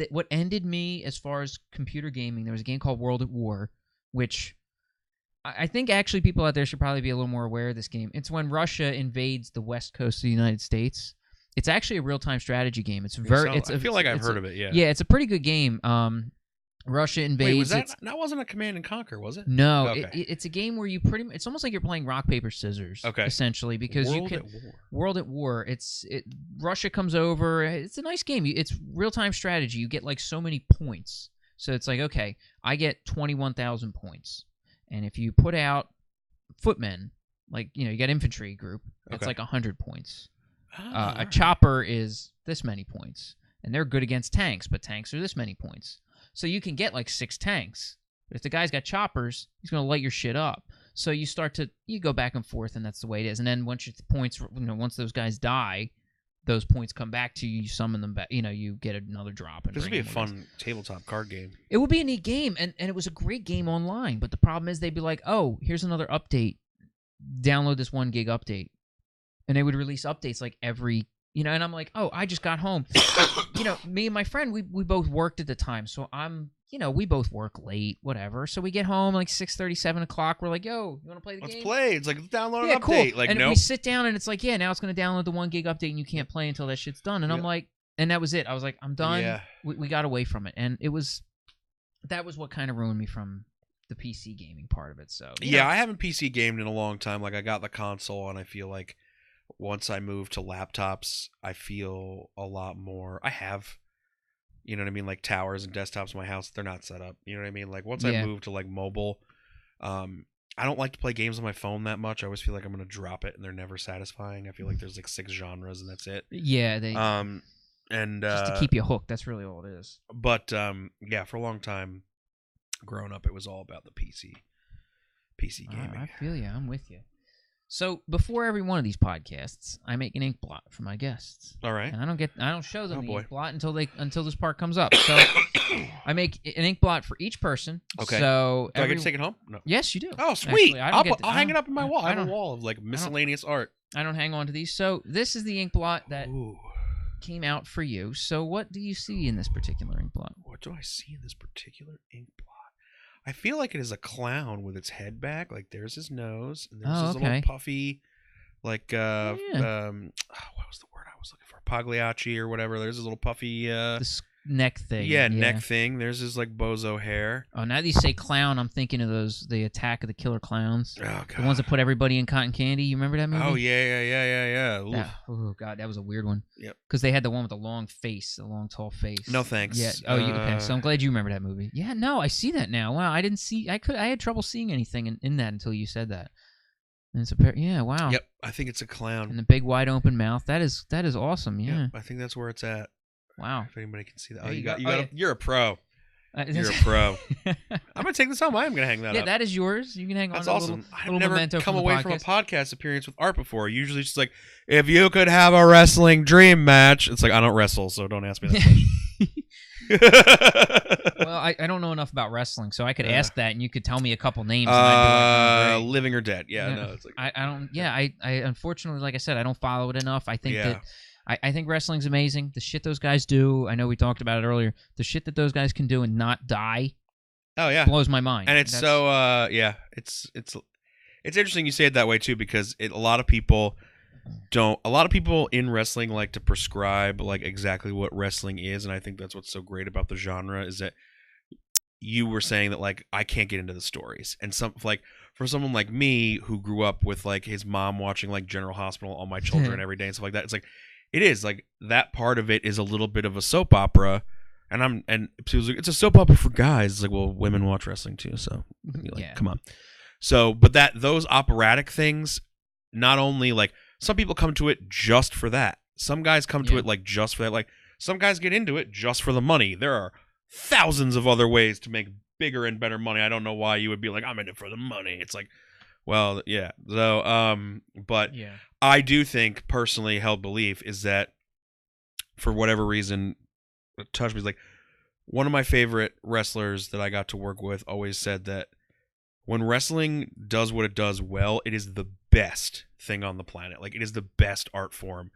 what ended me as far as computer gaming. There was a game called World at War, which I think actually people out there should probably be a little more aware of this game. It's when Russia invades the west coast of the United States. It's actually a real-time strategy game. It's very. I feel like I've heard of it. Yeah. Yeah, it's a pretty good game. Russia invades. Wait, that wasn't a Command and Conquer, was it? No, okay. It's a game where you it's almost like you're playing rock paper scissors. Okay. Essentially, because World at War. Russia comes over. It's a nice game. It's real-time strategy. You get like so many points. So it's like, okay, I get 21,000 points. And if you put out footmen, like, you know, you got infantry group, that's like 100 points. A chopper is this many points. And they're good against tanks, but tanks are this many points. So you can get like 6 tanks. But if the guy's got choppers, he's going to light your shit up. So you go back and forth, and that's the way it is. And then once once those guys die, those points come back to you. You summon them back. You know, you get another drop. This would be a fun tabletop card game. It would be a neat game, and it was a great game online. But the problem is they'd be like, oh, here's another update. Download this 1 gig update. And they would release updates like every, you know, and I'm like, oh, I just got home. You know, me and my friend, we both worked at the time. So we both work late, whatever. So we get home like 6:30, 7 o'clock. We're like, yo, you want to play the game? Let's play. It's like, download an update. Cool. Like, and we sit down and it's like, yeah, now it's going to download the 1 gig update and you can't play until that shit's done. And I'm like, and that was it. I was like, I'm done. Yeah. We got away from it. And that was what kind of ruined me from the PC gaming part of it. So yeah, I haven't PC gamed in a long time. Like I got the console and I feel like once I move to laptops, I feel a lot more. I have, you know what I mean, like towers and desktops in my house. They're not set up. You know what I mean? Like once I move to like mobile, I don't like to play games on my phone that much. I always feel like I'm gonna drop it and they're never satisfying. I feel like there's like 6 genres and that's it. Yeah, and just to keep you hooked. That's really all it is. But yeah, for a long time, growing up, it was all about the PC gaming. I feel you. I'm with you. So before every one of these podcasts, I make an ink blot for my guests. All right. And I don't show them the ink blot until this part comes up. So I make an ink blot for each person. Okay. So do I get to take it home? No. Yes, you do. Oh, sweet. Actually, I'll hang it up in my wall. I have a wall of like miscellaneous art. I don't hang on to these. So this is the ink blot that came out for you. So what do you see in this particular ink blot? What do I see in this particular ink blot? I feel like it is a clown with its head back. Like there's his nose, and there's his little puffy, like what was the word I was looking for? Pagliacci or whatever. There's his little puffy. neck thing. Yeah, neck thing. There's his like bozo hair. Oh, now that you say clown, I'm thinking of the Attack of the Killer Clowns. Oh god, the ones that put everybody in cotton candy. You remember that movie? Oh yeah. Oh god, that was a weird one. Yep. Because they had the one with the long face, the long tall face. No thanks. Yeah. Oh, okay. So I'm glad you remember that movie. Yeah. No, I see that now. Wow, I didn't see. I had trouble seeing anything in that until you said that. And it's yeah. Wow. Yep. I think it's a clown. And the big wide open mouth. That is awesome. Yeah. Yep, I think that's where it's at. Wow. If anybody can see that. There You you got. go. You're a pro. You're a pro. I'm gonna take this home. I am gonna hang that up. Yeah, that is yours. You can hang on. That's to awesome. Little I've never memento come from away the from a podcast. podcast appearance with art before. Usually, it's just like, if you could have a wrestling dream match. It's like, I don't wrestle, so don't ask me that question. Well, I don't know enough about wrestling, so I could ask that, and you could tell me a couple names. And I'd be like, oh, living or dead. Yeah, no, it's like I don't. Yeah, I unfortunately, like I said, I don't follow it enough. I think that. I think wrestling's amazing. The shit those guys do. I know we talked about it earlier. The shit that those guys can do and not die. Oh yeah, blows my mind. And it's it's interesting you say it that way too, because a lot of people in wrestling like to prescribe like exactly what wrestling is, and I think that's what's so great about the genre is that you were saying that like I can't get into the stories, and some like for someone like me who grew up with like his mom watching like General Hospital, All My Children every day and stuff like that, it's like it is like that part of it is a little bit of a soap opera. And she was like, it's a soap opera for guys. It's like, well, women watch wrestling too, so like, come on. So, but those operatic things, not only like some people come to it just for that. Some guys come to it like just for that. Like some guys get into it just for the money. There are thousands of other ways to make bigger and better money. I don't know why you would be like, I'm in it for the money. It's like, well, yeah. So, but I do think personally held belief is that for whatever reason, touched me. Like one of my favorite wrestlers that I got to work with always said that when wrestling does what it does well, it is the best thing on the planet. Like it is the best art form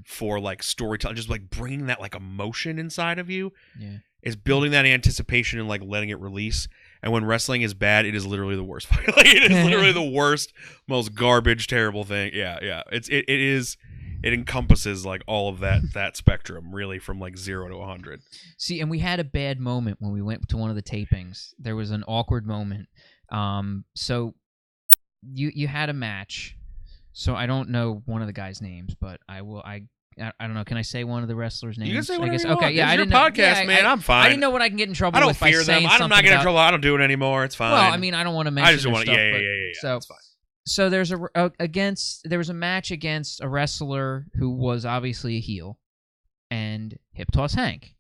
for like storytelling, just like bringing that like emotion inside of you. Yeah, is building that anticipation and like letting it release. And when wrestling is bad, it is literally the worst. Like it is literally the worst, most garbage, terrible thing. Yeah. It encompasses like all of that spectrum, really, from like 0 to 100. See, and we had a bad moment when we went to one of the tapings. There was an awkward moment. So you had a match. So I don't know one of the guys' names, but I don't know. Can I say one of the wrestlers' names? You can say whatever I guess. you want. Okay, yeah. It's your podcast, man. I'm fine. I didn't know what I can get in trouble with. I don't with fear by saying them. I'm not getting in trouble. I don't do it anymore. It's fine. Well, I mean, I don't want to mention. I just want to. Yeah. So it's fine. So there was a match against a wrestler who was obviously a heel, and Hip Toss Hank.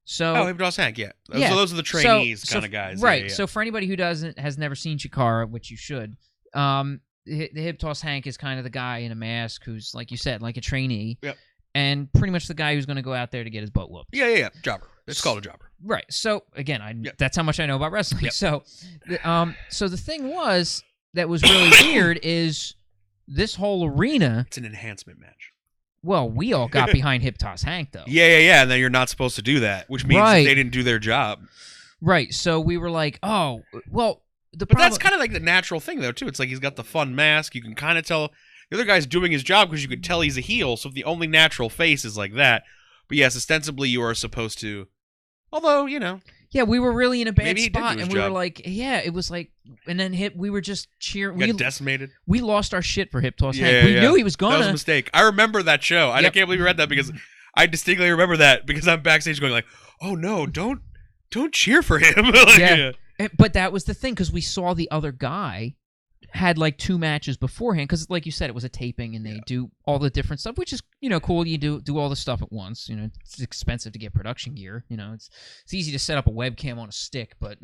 So Hip Toss Hank, yeah. So those are the trainees kind of guys, right? Yeah. So for anybody who has never seen Chikara, which you should, the Hip Toss Hank is kind of the guy in a mask who's, like you said, like a trainee, and pretty much the guy who's going to go out there to get his butt whooped. Yeah. Jobber. It's called a jobber. Right. So again, that's how much I know about wrestling. Yep. So the thing that was really weird is this whole arena. It's an enhancement match. Well, we all got behind Hip Toss Hank, though. Yeah. And then you're not supposed to do that, which means that they didn't do their job. Right. So we were like, oh, well, but that's kind of like the natural thing, though, too. It's like he's got the fun mask. You can kind of tell the other guy's doing his job because you can tell he's a heel. So the only natural face is like that. But yes, ostensibly you are supposed to. Although, Yeah, we were really in a bad maybe spot, and we job. were like, it was like, and then we were just cheering. We got decimated. We lost our shit for Hip Toss Hank. We knew he was gonna. That was a mistake. I remember that show. I can't believe you read that because I distinctly remember that because I'm backstage going like, oh no, don't cheer for him. But that was the thing because we saw the other guy had like 2 matches beforehand because, like you said, it was a taping and they do all the different stuff, which is cool. You do all the stuff at once. It's expensive to get production gear. It's easy to set up a webcam on a stick, but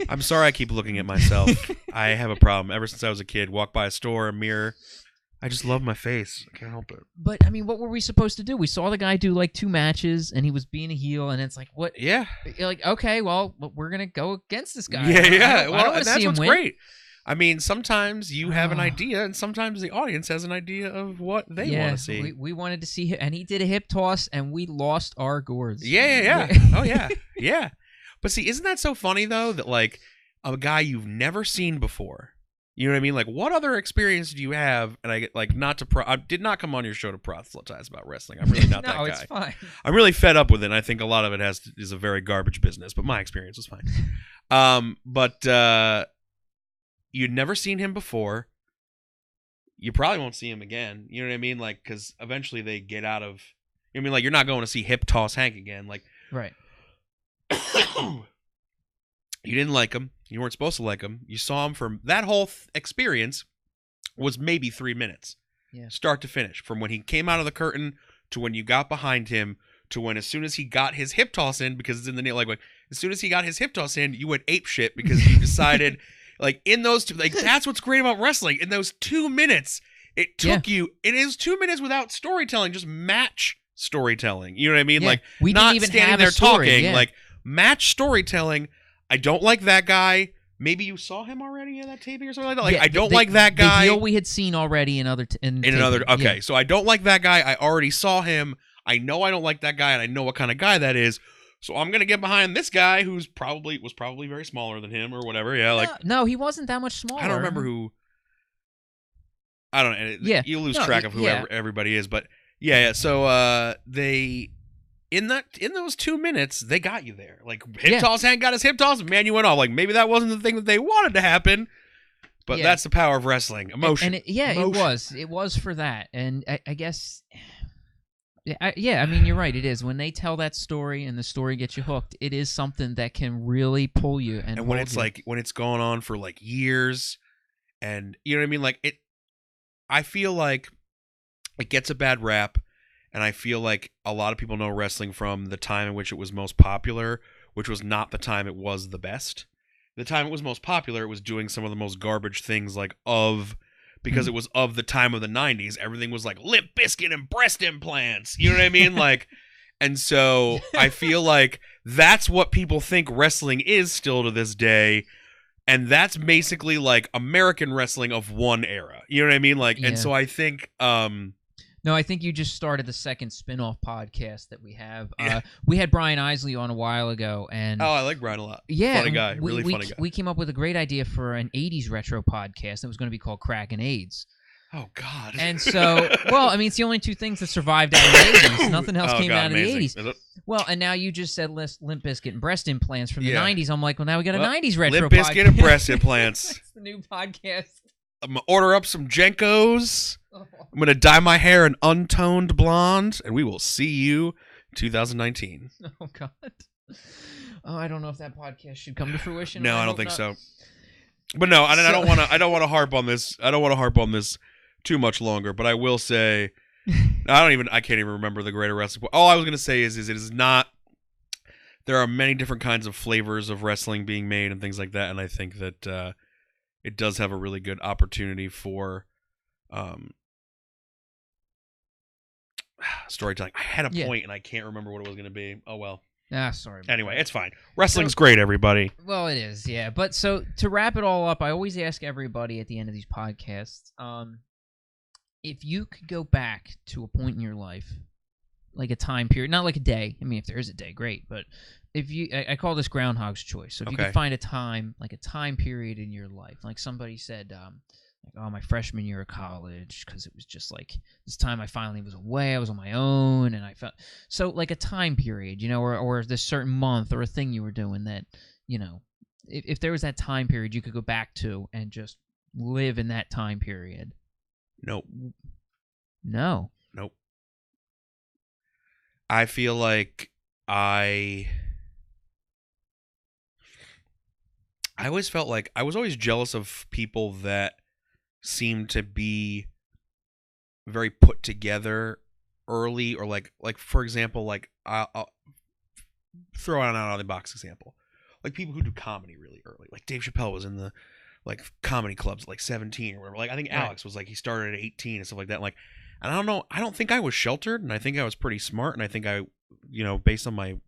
I'm sorry I keep looking at myself. I have a problem. Ever since I was a kid, walk by a store, a mirror, I just love my face. I can't help it. But I mean, what were we supposed to do? We saw the guy do like 2 matches and he was being a heel, and it's like, what? Yeah. You're like, okay, well, we're gonna go against this guy. Yeah. I don't want to see him win. Great. I mean, sometimes you have an idea, and sometimes the audience has an idea of what they want to see. We wanted to see him, and he did a hip toss, and we lost our gourds. Yeah. Oh, yeah. But see, isn't that so funny, though, that, like, a guy you've never seen before You know what I mean? Like, what other experience do you have? And I get like not to I did not come on your show to proselytize about wrestling. I'm really not that guy. No, it's fine. I'm really fed up with it. And I think a lot of it is a very garbage business. But my experience was fine. But you'd never seen him before. You probably won't see him again. You know what I mean? Like, because eventually they get out of. I mean, like, you're not going to see Hip Toss Hank again. Like, right. You didn't like him. You weren't supposed to like him. You saw him from that whole experience was maybe 3 minutes, start to finish, from when he came out of the curtain to when you got behind him to when as soon as he got his hip toss in, because it's in the nail, like as soon as he got his hip toss in, you went ape shit because you decided, like in those two, like that's what's great about wrestling. In those 2 minutes, it took you. It is 2 minutes without storytelling, just match storytelling. You know what I mean? Yeah. Like We not didn't even standing have there a story, talking, like match storytelling. I don't like that guy. Maybe you saw him already in that taping or something like that. Like, I don't like that guy. The heel we had seen already in other in another. Okay, yeah. so I don't like that guy. I already saw him. I know I don't like that guy, and I know what kind of guy that is. So I'm gonna get behind this guy who's probably very smaller than him or whatever. Yeah, like no, he wasn't that much smaller. I don't remember who. I don't know. Yeah, you lose track of who everybody is, but yeah. So they. In those 2 minutes, they got you there. Like hip toss, Hank got his hip toss, and man, you went off. Like maybe that wasn't the thing that they wanted to happen, but that's the power of wrestling, emotion. And it was for that. And I guess, I mean, you're right. It is when they tell that story and the story gets you hooked. It is something that can really pull you. And when it's like when it's going on for like years, and you know what I mean. Like it, I feel like it gets a bad rap. And I feel like a lot of people know wrestling from the time in which it was most popular, which was not the time it was the best. The time it was most popular, it was doing some of the most garbage things because it was of the time of the 90s. Everything was like Limp Bizkit and breast implants. You know what I mean? Like, and so I feel like that's what people think wrestling is still to this day. And that's basically like American wrestling of one era. You know what I mean? Like, and so I think, no, I think you just started the second spin-off podcast that we have. We had Brian Isley on a while ago, and I like Brian a lot. Yeah, funny guy, really funny guy. We came up with a great idea for an '80s retro podcast that was going to be called Crack and AIDS. Oh God! And so, well, I mean, it's the only two things that survived out of the '80s. Nothing else came out of the '80s. Well, and now you just said Limp Bizkit and breast implants from the '90s. I'm like, well, now we got a '90s retro Limp Bizkit and breast implants. That's the new podcast. I'm gonna order up some Jenkos. I'm gonna dye my hair an untoned blonde, and we will see you 2019. Oh God! Oh, I don't know if that podcast should come to fruition. No, I don't think so. But no, I don't want to. I don't want to harp on this. I don't want to harp on this too much longer. But I will say, I can't even remember the greater wrestling. All I was gonna say is it is not. There are many different kinds of flavors of wrestling being made and things like that, and I think that it does have a really good opportunity for storytelling. I had a point and I can't remember what it was going to be. Oh well. Sorry. Anyway, it's fine. Wrestling's great, everybody. Well, it is, yeah. But so to wrap it all up, I always ask everybody at the end of these podcasts, if you could go back to a point in your life, like a time period, not like a day. I mean, if there is a day, great. But if you, I call this Groundhog's Choice. So if you could find a time, like a time period in your life, like somebody said, my freshman year of college, because it was just like this time I finally was away, I was on my own, and I felt so like a time period, or this certain month or a thing you were doing that, if there was that time period you could go back to and just live in that time period. Nope. No. Nope. I feel like I always felt like I was always jealous of people that seemed to be very put together early, or like for example, like I'll throw out an out of the box example, like people who do comedy really early. Like Dave Chappelle was in the like comedy clubs at like 17 or whatever. Like I think Alex was like he started at 18 and stuff like that. Like, and I don't know. I don't think I was sheltered, and I think I was pretty smart, and I think I, based on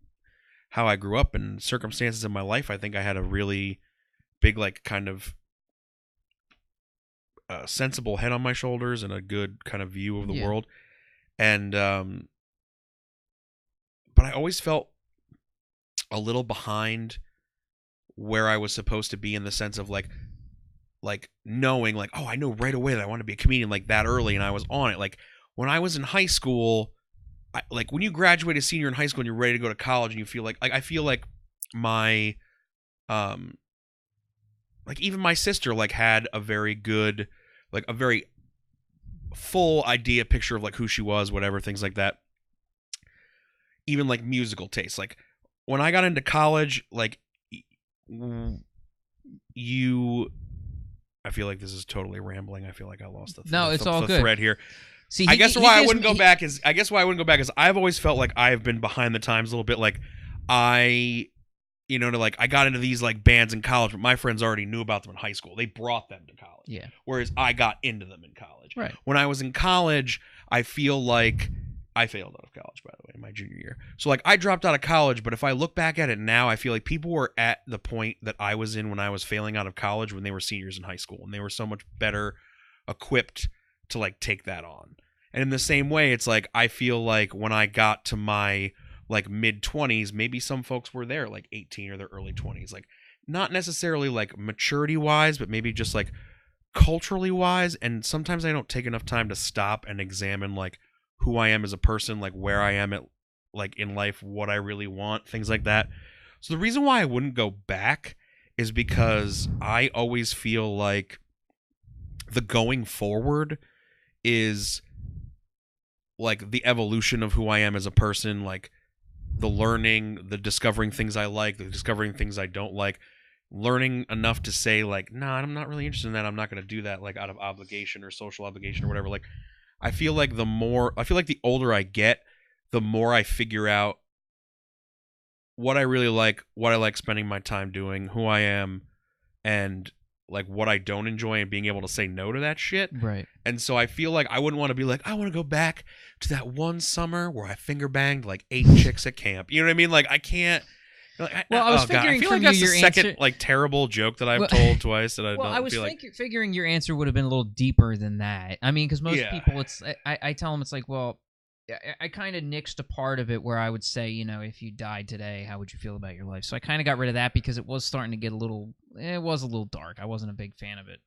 how I grew up and circumstances in my life, I think I had a really big like kind of sensible head on my shoulders and a good kind of view of the world. And but I always felt a little behind where I was supposed to be, in the sense of like like knowing like, oh, I know right away that I want to be a comedian like that early, and I was on it. Like when I was in high school, like when you graduate as senior in high school and you're ready to go to college, and you feel like I feel like my like even my sister like had a very good, like a very full idea picture of like who she was, whatever, things like that. Even like musical taste. Like when I got into college, like I feel like this is totally rambling. I feel like I lost the thread here. See, I guess why I wouldn't go back is I've always felt like I've been behind the times a little bit. Like I got into these like bands in college, but my friends already knew about them in high school. They brought them to college. Yeah. Whereas I got into them in college. Right. When I was in college, I feel like I failed out of college, by the way, in my junior year. So like I dropped out of college, but if I look back at it now, I feel like people were at the point that I was in when I was failing out of college when they were seniors in high school, and they were so much better equipped to like take that on. And in the same way, it's like I feel like when I got to my like mid-20s, maybe some folks were there like 18 or their early 20s, like not necessarily like maturity wise, but maybe just like culturally wise. And sometimes I don't take enough time to stop and examine like who I am as a person, like where I am at like in life, what I really want, things like that. So the reason why I wouldn't go back is because I always feel like the going forward is like the evolution of who I am as a person, like the learning, the discovering things I like, the discovering things I don't like, learning enough to say like, nah, I'm not really interested in that. I'm not going to do that like out of obligation or social obligation or whatever. Like I feel like the older I get, the more I figure out what I really like, what I like spending my time doing, who I am, and like what I don't enjoy, and being able to say no to that shit. Right. And so I feel like I wouldn't want to be like, I want to go back to that one summer where I finger banged like 8 chicks at camp. You know what I mean? Like I can't. Like, well, I was figuring I feel from like that's your the second answer, like terrible joke that I've told twice. That well, I was feel like figuring your answer would have been a little deeper than that. I mean, because most people, it's I tell them it's like, well, I kind of nixed a part of it where I would say, you know, if you died today, how would you feel about your life? So I kind of got rid of that because it was starting to get it was a little dark. I wasn't a big fan of it.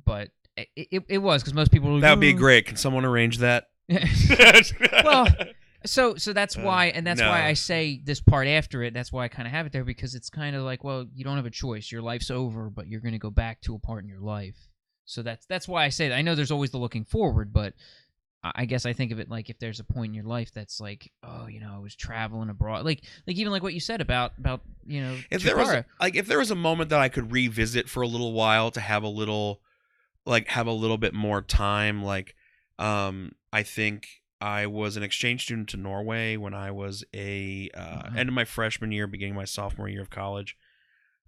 But it was, because most people were like, that would be great. Can someone arrange that? Well, so that's why, and that's why I say this part after it. That's why I kind of have it there, because it's kind of like, well, you don't have a choice. Your life's over, but you're going to go back to a part in your life. So that's why I say that. I know there's always the looking forward, but I guess I think of it like if there's a point in your life that's like, oh, you know, I was traveling abroad, like even like what you said about you know, if there was a moment that I could revisit for a little while to have a little bit more time, like I think I was an exchange student to Norway when I was end of my freshman year, beginning of my sophomore year of college,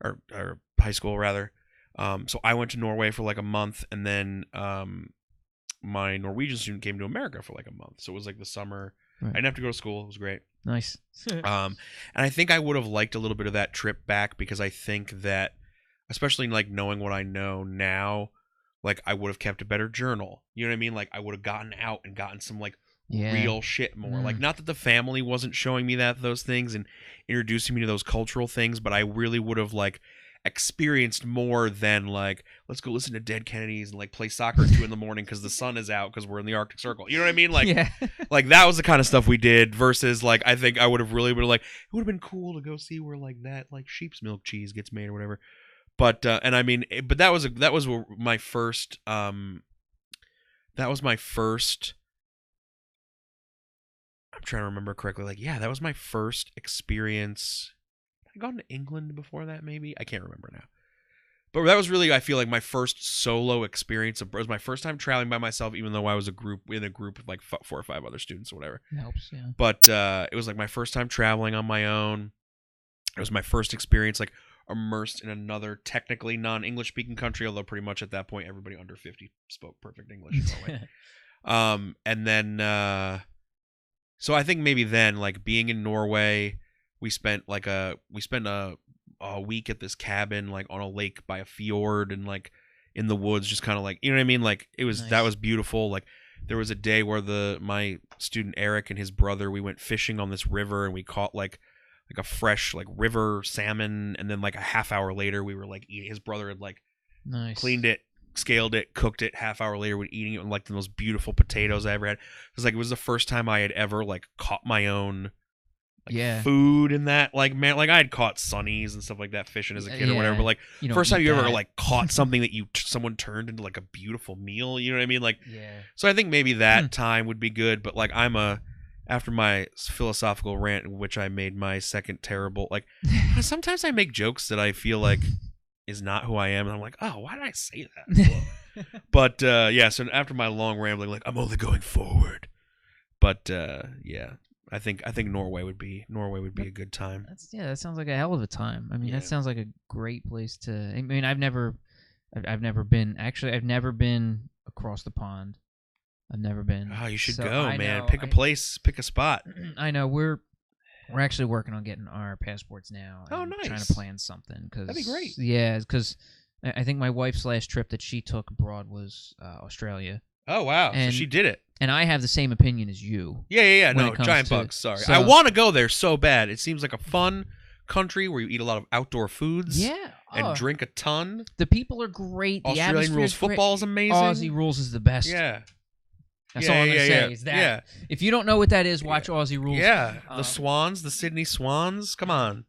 or high school rather. So I went to Norway for like a month, and then my Norwegian student came to America for like a month. So it was like the summer. Right. I didn't have to go to school. It was great. Nice. And I think I would have liked a little bit of that trip back, because I think that, especially like knowing what I know now, like I would have kept a better journal. You know what I mean? Like I would have gotten out and gotten some like real shit more. Like, not that the family wasn't showing me those things and introducing me to those cultural things, but I really would have like experienced more than like, let's go listen to Dead Kennedys and like play soccer at 2 a.m. because the sun is out because we're in the Arctic Circle. You know what I mean? Like, like that was the kind of stuff we did, versus like I think I would have really been like, it would have been cool to go see where like that like sheep's milk cheese gets made or whatever. But and I mean, but that was my first. That was my first. I'm trying to remember correctly. Like, yeah, that was my first experience. Had I gone to England before that? Maybe, I can't remember now. But that was really, I feel like, my first solo experience. It was my first time traveling by myself, even though I was in a group of like 4 or 5 other students or whatever. Helps, yeah. But it was like my first time traveling on my own. It was my first experience, like, immersed in another technically non-English speaking country, although pretty much at that point everybody under 50 spoke perfect English in Norway. And then so I think maybe then, like, being in Norway, we spent a week at this cabin like on a lake by a fjord and like in the woods, just kind of like, you know what I mean, like it was nice. That was beautiful. Like there was a day where my student Eric and his brother, we went fishing on this river and we caught like a fresh like river salmon, and then like a half hour later we were like eating. His brother had like Nice. Cleaned it, scaled it, cooked it. Half hour later, we're eating it with like the most beautiful potatoes I ever had. It was the first time I had ever like caught my own food in that. Like, man, like I had caught sunnies and stuff like that fishing as a kid or whatever. But like first time you ever like caught something that someone turned into like a beautiful meal. You know what I mean? Like, so I think maybe that time would be good. But like after my philosophical rant, in which I made my second terrible, like sometimes I make jokes that I feel like is not who I am, and I'm like, oh, why did I say that? But yeah, so after my long rambling, like I'm only going forward. But yeah, I think Norway would be a good time. That sounds like a hell of a time. I mean, that sounds like a great place to. I mean, I've never been. Actually, I've never been across the pond. I've never been. Oh, you should go, man. Pick a place, pick a spot. I know we're actually working on getting our passports now. Oh, nice. Trying to plan something that'd be great. Yeah, because I think my wife's last trip that she took abroad was Australia. Oh wow! So she did it. And I have the same opinion as you. Yeah. No, giant bugs. Sorry, I want to go there so bad. It seems like a fun country where you eat a lot of outdoor foods. Yeah. And drink a ton. The people are great. The Australian rules football is amazing. Aussie rules is the best. Yeah. That's all I'm going to say is that. Yeah. If you don't know what that is, watch Aussie rules. Yeah. The Swans, the Sydney Swans. Come on.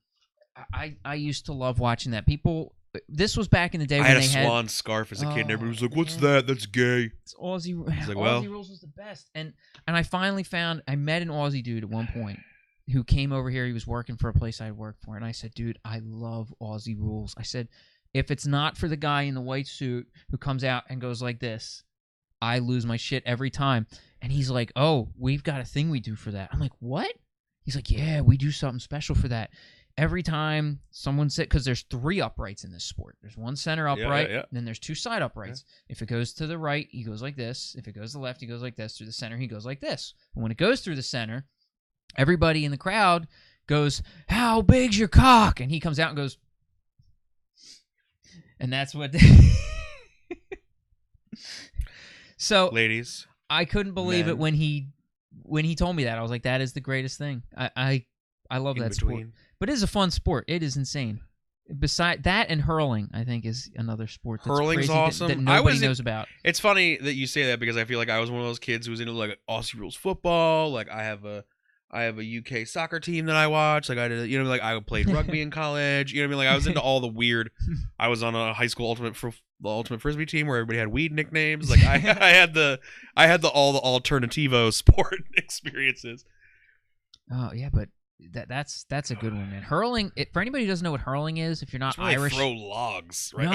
I used to love watching that. People... This was back in the day when they had a swan scarf as a kid, and everybody was like, "What's that? That's gay." It's Aussie. Like, Aussie rules was the best, and I finally found. I met an Aussie dude at one point who came over here. He was working for a place I had worked for, and I said, "Dude, I love Aussie rules." I said, "If it's not for the guy in the white suit who comes out and goes like this, I lose my shit every time." And he's like, "Oh, we've got a thing we do for that." I'm like, "What?" He's like, "Yeah, we do something special for that." Every time someone sits, because there's 3 uprights in this sport. There's one center upright, and then there's 2 side uprights. Yeah. If it goes to the right, he goes like this. If it goes to the left, he goes like this. Through the center, he goes like this. And when it goes through the center, everybody in the crowd goes, "How big's your cock?" And he comes out and goes, and that's what. So, ladies, I couldn't believe it when he told me that. I was like, that is the greatest thing. I love that sport. But it is a fun sport. It is insane. Beside that and hurling, I think, is another sport that's Hurling's crazy awesome. that nobody knows about. It's funny that you say that because I feel like I was one of those kids who was into like Aussie rules football. Like I have a UK soccer team that I watch. Like I did, like I played rugby in college. You know what I mean? Like I was into all the weird. I was on a high school ultimate frisbee team where everybody had weed nicknames. Like I had all the alternativo sport experiences. Oh yeah, but that's a good one, man. Hurling, for anybody who doesn't know what hurling is, if you're not Irish, throw logs, right?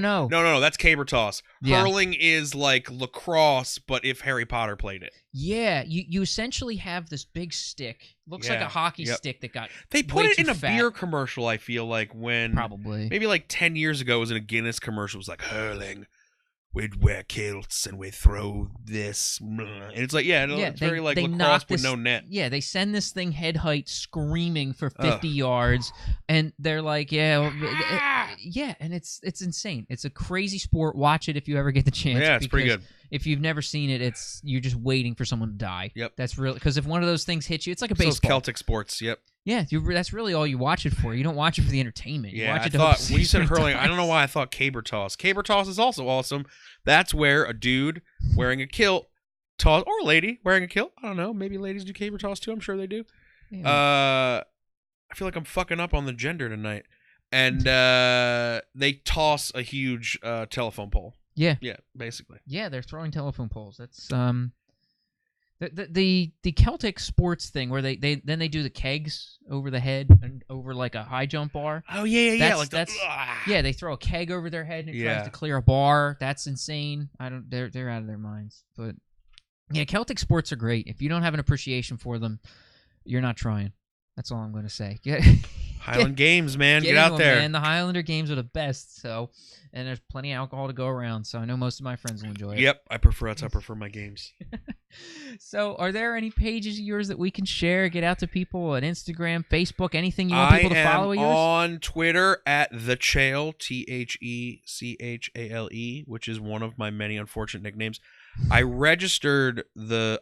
No. That's caber toss. Yeah. Hurling is like lacrosse, but if Harry Potter played it. Yeah, you essentially have this big stick, looks like a hockey stick that got. They put it in a beer commercial. I feel like when probably maybe like 10 years ago, it was in a Guinness commercial. It was like hurling. We'd wear kilts and we'd throw this. And it's like, it's very like lacrosse with no net. Yeah, they send this thing head height screaming for 50 yards. And they're like, and it's insane. It's a crazy sport. Watch it if you ever get the chance. Yeah, it's pretty good. If you've never seen it, you're just waiting for someone to die. Yep. That's really, because if one of those things hits you, it's like a baseball. Those Celtic sports, yep. Yeah, that's really all you watch it for. You don't watch it for the entertainment. Yeah, I thought when you said hurling, I don't know why I thought caber toss. Caber toss is also awesome. That's where a dude wearing a kilt toss, or a lady wearing a kilt. I don't know. Maybe ladies do caber toss too. I'm sure they do. Yeah. I feel like I'm fucking up on the gender tonight. And they toss a huge telephone pole. Yeah. Yeah, basically. Yeah, they're throwing telephone poles. That's the Celtic sports thing where they do the kegs over the head and over like a high jump bar. Oh yeah. They throw a keg over their head and it tries to clear a bar. That's insane. They're out of their minds. But yeah, Celtic sports are great. If you don't have an appreciation for them, you're not trying. That's all I'm going to say. Highland Games, man, get out there. Man. The Highlander Games are the best. So, and there's plenty of alcohol to go around. So I know most of my friends will enjoy it. Yep, I prefer my games. So, are there any pages of yours that we can share? Get out to people on Instagram, Facebook, anything you want people to follow yours? On Twitter at TheChale, TheChale, which is one of my many unfortunate nicknames. I registered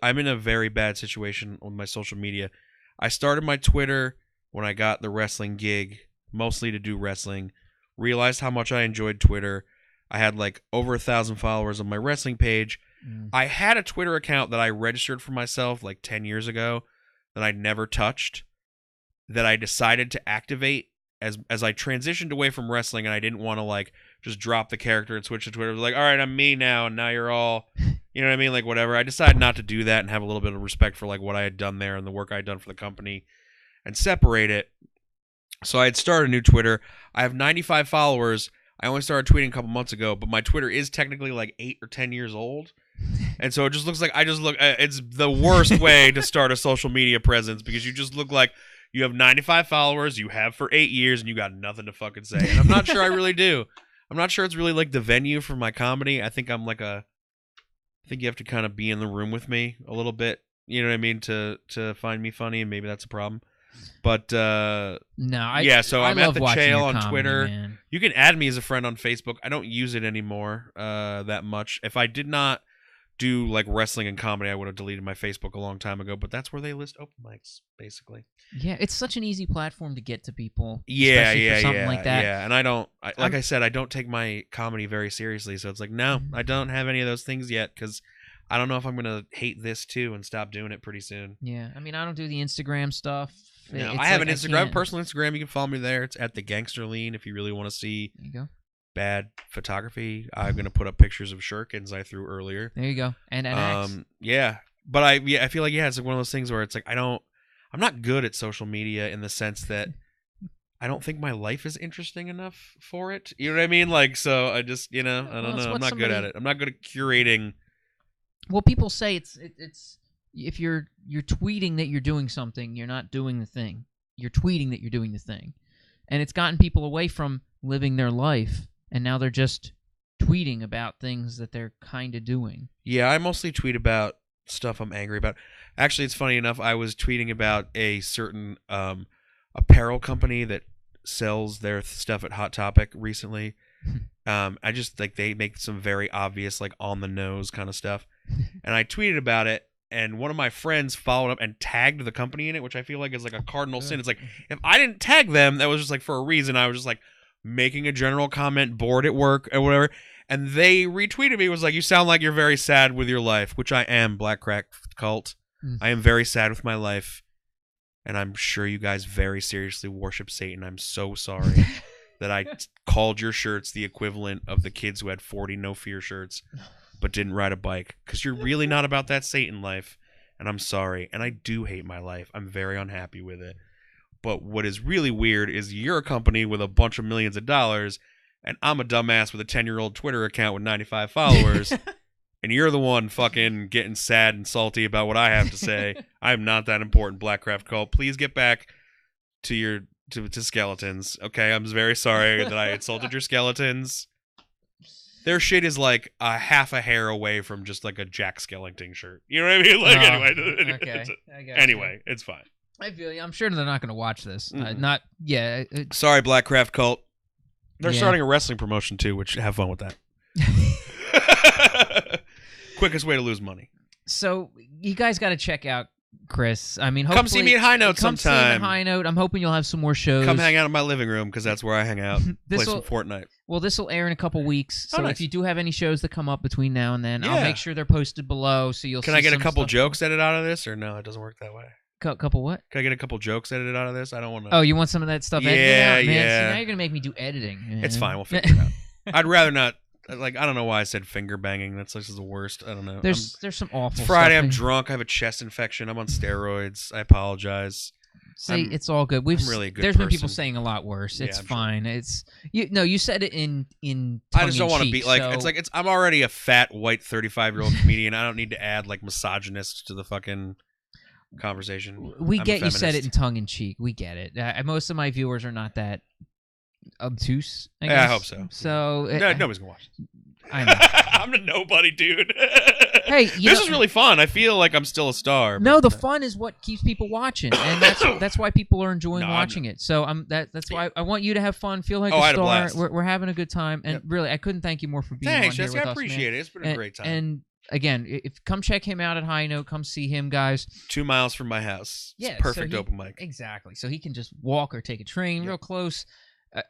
I'm in a very bad situation on my social media. I started my Twitter when I got the wrestling gig, mostly to do wrestling. Realized how much I enjoyed Twitter. I had like over 1,000 followers on my wrestling page. I had a Twitter account that I registered for myself like 10 years ago that I never touched, that I decided to activate as I transitioned away from wrestling, and I didn't want to like just drop the character and switch to Twitter. It was like, all right, I'm me now, and now you're all, you know what I mean? Like whatever. I decided not to do that and have a little bit of respect for like what I had done there and the work I had done for the company and separate it. So I had started a new Twitter. I have 95 followers. I only started tweeting a couple months ago, but my Twitter is technically like 8 or 10 years old. And so it just looks like it's the worst way to start a social media presence, because you just look like you have 95 followers, you have for 8 years, and you got nothing to fucking say. And I'm not sure I really do. I'm not sure it's really like the venue for my comedy. I think you have to kind of be in the room with me a little bit, you know what I mean, to find me funny, and maybe that's a problem. But so I'm at the Chale on Twitter. Man. You can add me as a friend on Facebook. I don't use it anymore that much. If I did not do like wrestling and comedy, I would have deleted my Facebook a long time ago, but that's where they list open mics, basically. Yeah, it's such an easy platform to get to people. Something like that. Yeah, and I said, I don't take my comedy very seriously, so it's like, no, I don't have any of those things yet, because I don't know if I'm going to hate this too and stop doing it pretty soon. Yeah, I mean, I don't do the Instagram stuff. No, I have an Instagram, personal Instagram. You can follow me there. It's at the Gangsterlean if you really want to see there you go. Bad photography. I'm going to put up pictures of shirkins I threw earlier. There you go. And X. Yeah. But I feel like, it's like one of those things where it's like I'm not good at social media in the sense that I don't think my life is interesting enough for it. You know what I mean? Like, so I just, I don't know. I'm not good at it. I'm not good at curating. Well, people say it's if you're tweeting that you're doing something, you're not doing the thing. You're tweeting that you're doing the thing. And it's gotten people away from living their life, and now they're just tweeting about things that they're kind of doing. Yeah, I mostly tweet about stuff I'm angry about. Actually, it's funny enough, I was tweeting about a certain apparel company that sells their stuff at Hot Topic recently. I just like they make some very obvious, like on the nose kind of stuff. And I tweeted about it, and one of my friends followed up and tagged the company in it, which I feel like is like a cardinal sin. It's like, if I didn't tag them, that was just like for a reason. I was just like making a general comment, bored at work or whatever. And they retweeted me, was like, you sound like you're very sad with your life, which I am, Black Crack Cult. I am very sad with my life. And I'm sure you guys very seriously worship Satan. I'm so sorry that I called your shirts the equivalent of the kids who had 40 No Fear shirts but didn't ride a bike, because you're really not about that Satan life, and I'm sorry, and I do hate my life. I'm very unhappy with it. But what is really weird is you're a company with a bunch of millions of dollars, and I'm a dumbass with a 10-year-old Twitter account with 95 followers, and you're the one fucking getting sad and salty about what I have to say. I'm not that important, Blackcraft Cult. Please get back to your to skeletons, okay? I'm very sorry that I insulted your skeletons. Their shit is like a half a hair away from just like a Jack Skellington shirt. You know what I mean? Like, anyway, it's fine. I feel you. I'm sure they're not going to watch this. Sorry, Blackcraft Cult. They're starting a wrestling promotion too, which have fun with that. Quickest way to lose money. So you guys got to check out Chris. I mean, come see me at High Note sometime. Come see me at High Note. I'm hoping you'll have some more shows. Come hang out in my living room, because that's where I hang out. Play some Fortnite. Well, this will air in a couple weeks, so nice. if you do have any shows that come up between now and then, I'll make sure they're posted below, so you'll. Can I get a couple jokes edited out of this, or no? It doesn't work that way. Couple what? Can I get a couple jokes edited out of this? I don't want to. Oh, you want some of that stuff edited out? Man, see, now you're gonna make me do editing. Man. It's fine. We'll figure it out. I'd rather not. Like, I don't know why I said finger banging. That's like the worst. I don't know. There's some awful. It's Friday. Stuff I'm drunk. I have a chest infection. I'm on steroids. I apologize. See, it's all good. I'm really a good There's person. been people saying a lot worse. It's fine. Sure. It's you said it in. I just don't want to be like. So... It's I'm already a fat white 35-year-old comedian. I don't need to add like misogynist to the fucking conversation. We get you said it in tongue in cheek. We get it. Most of my viewers are not that obtuse. I guess. Yeah, I hope so. So nobody's gonna watch this. I know. I'm a nobody, dude. Hey, this is really fun. I feel like I'm still a star. No, the fun is what keeps people watching, and that's why people are enjoying watching it. So that's why I want you to have fun, feel like a star. We're having a good time, and really, I couldn't thank you more for being on here with us. I appreciate it. It's been a great time. And again, come check him out at High Note. Come see him, guys. 2 miles from my house. It's perfect open mic. Exactly. So he can just walk or take a train real close.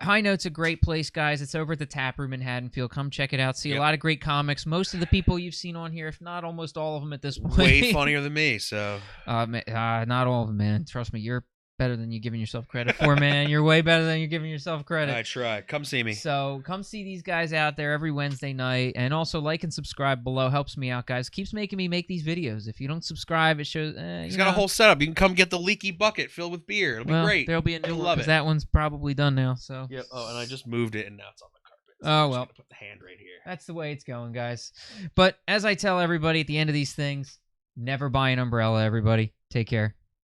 High Note's a great place, guys. It's over at the Tap Room in Haddonfield. Come check it out. See Yep. a lot of great comics. Most of the people you've seen on here, if not almost all of them at this point. Way funnier than me, so. Not all of them, man. Trust me, you're better than you're giving yourself credit for, man. You're way better than you're giving yourself credit. I try. Come see me. So come see these guys out there every Wednesday night. And also like and subscribe below. Helps me out, guys. Keeps making me make these videos. If you don't subscribe, it shows... He's got a whole setup. You can come get the leaky bucket filled with beer. It'll be great. There'll be a new You'll one love because it. that one's probably done now. So. Yep. Oh, and I just moved it, and now it's on the carpet. So Oh, I'm just well. gonna put the hand right here. That's the way it's going, guys. But as I tell everybody at the end of these things, never buy an umbrella, everybody. Take care.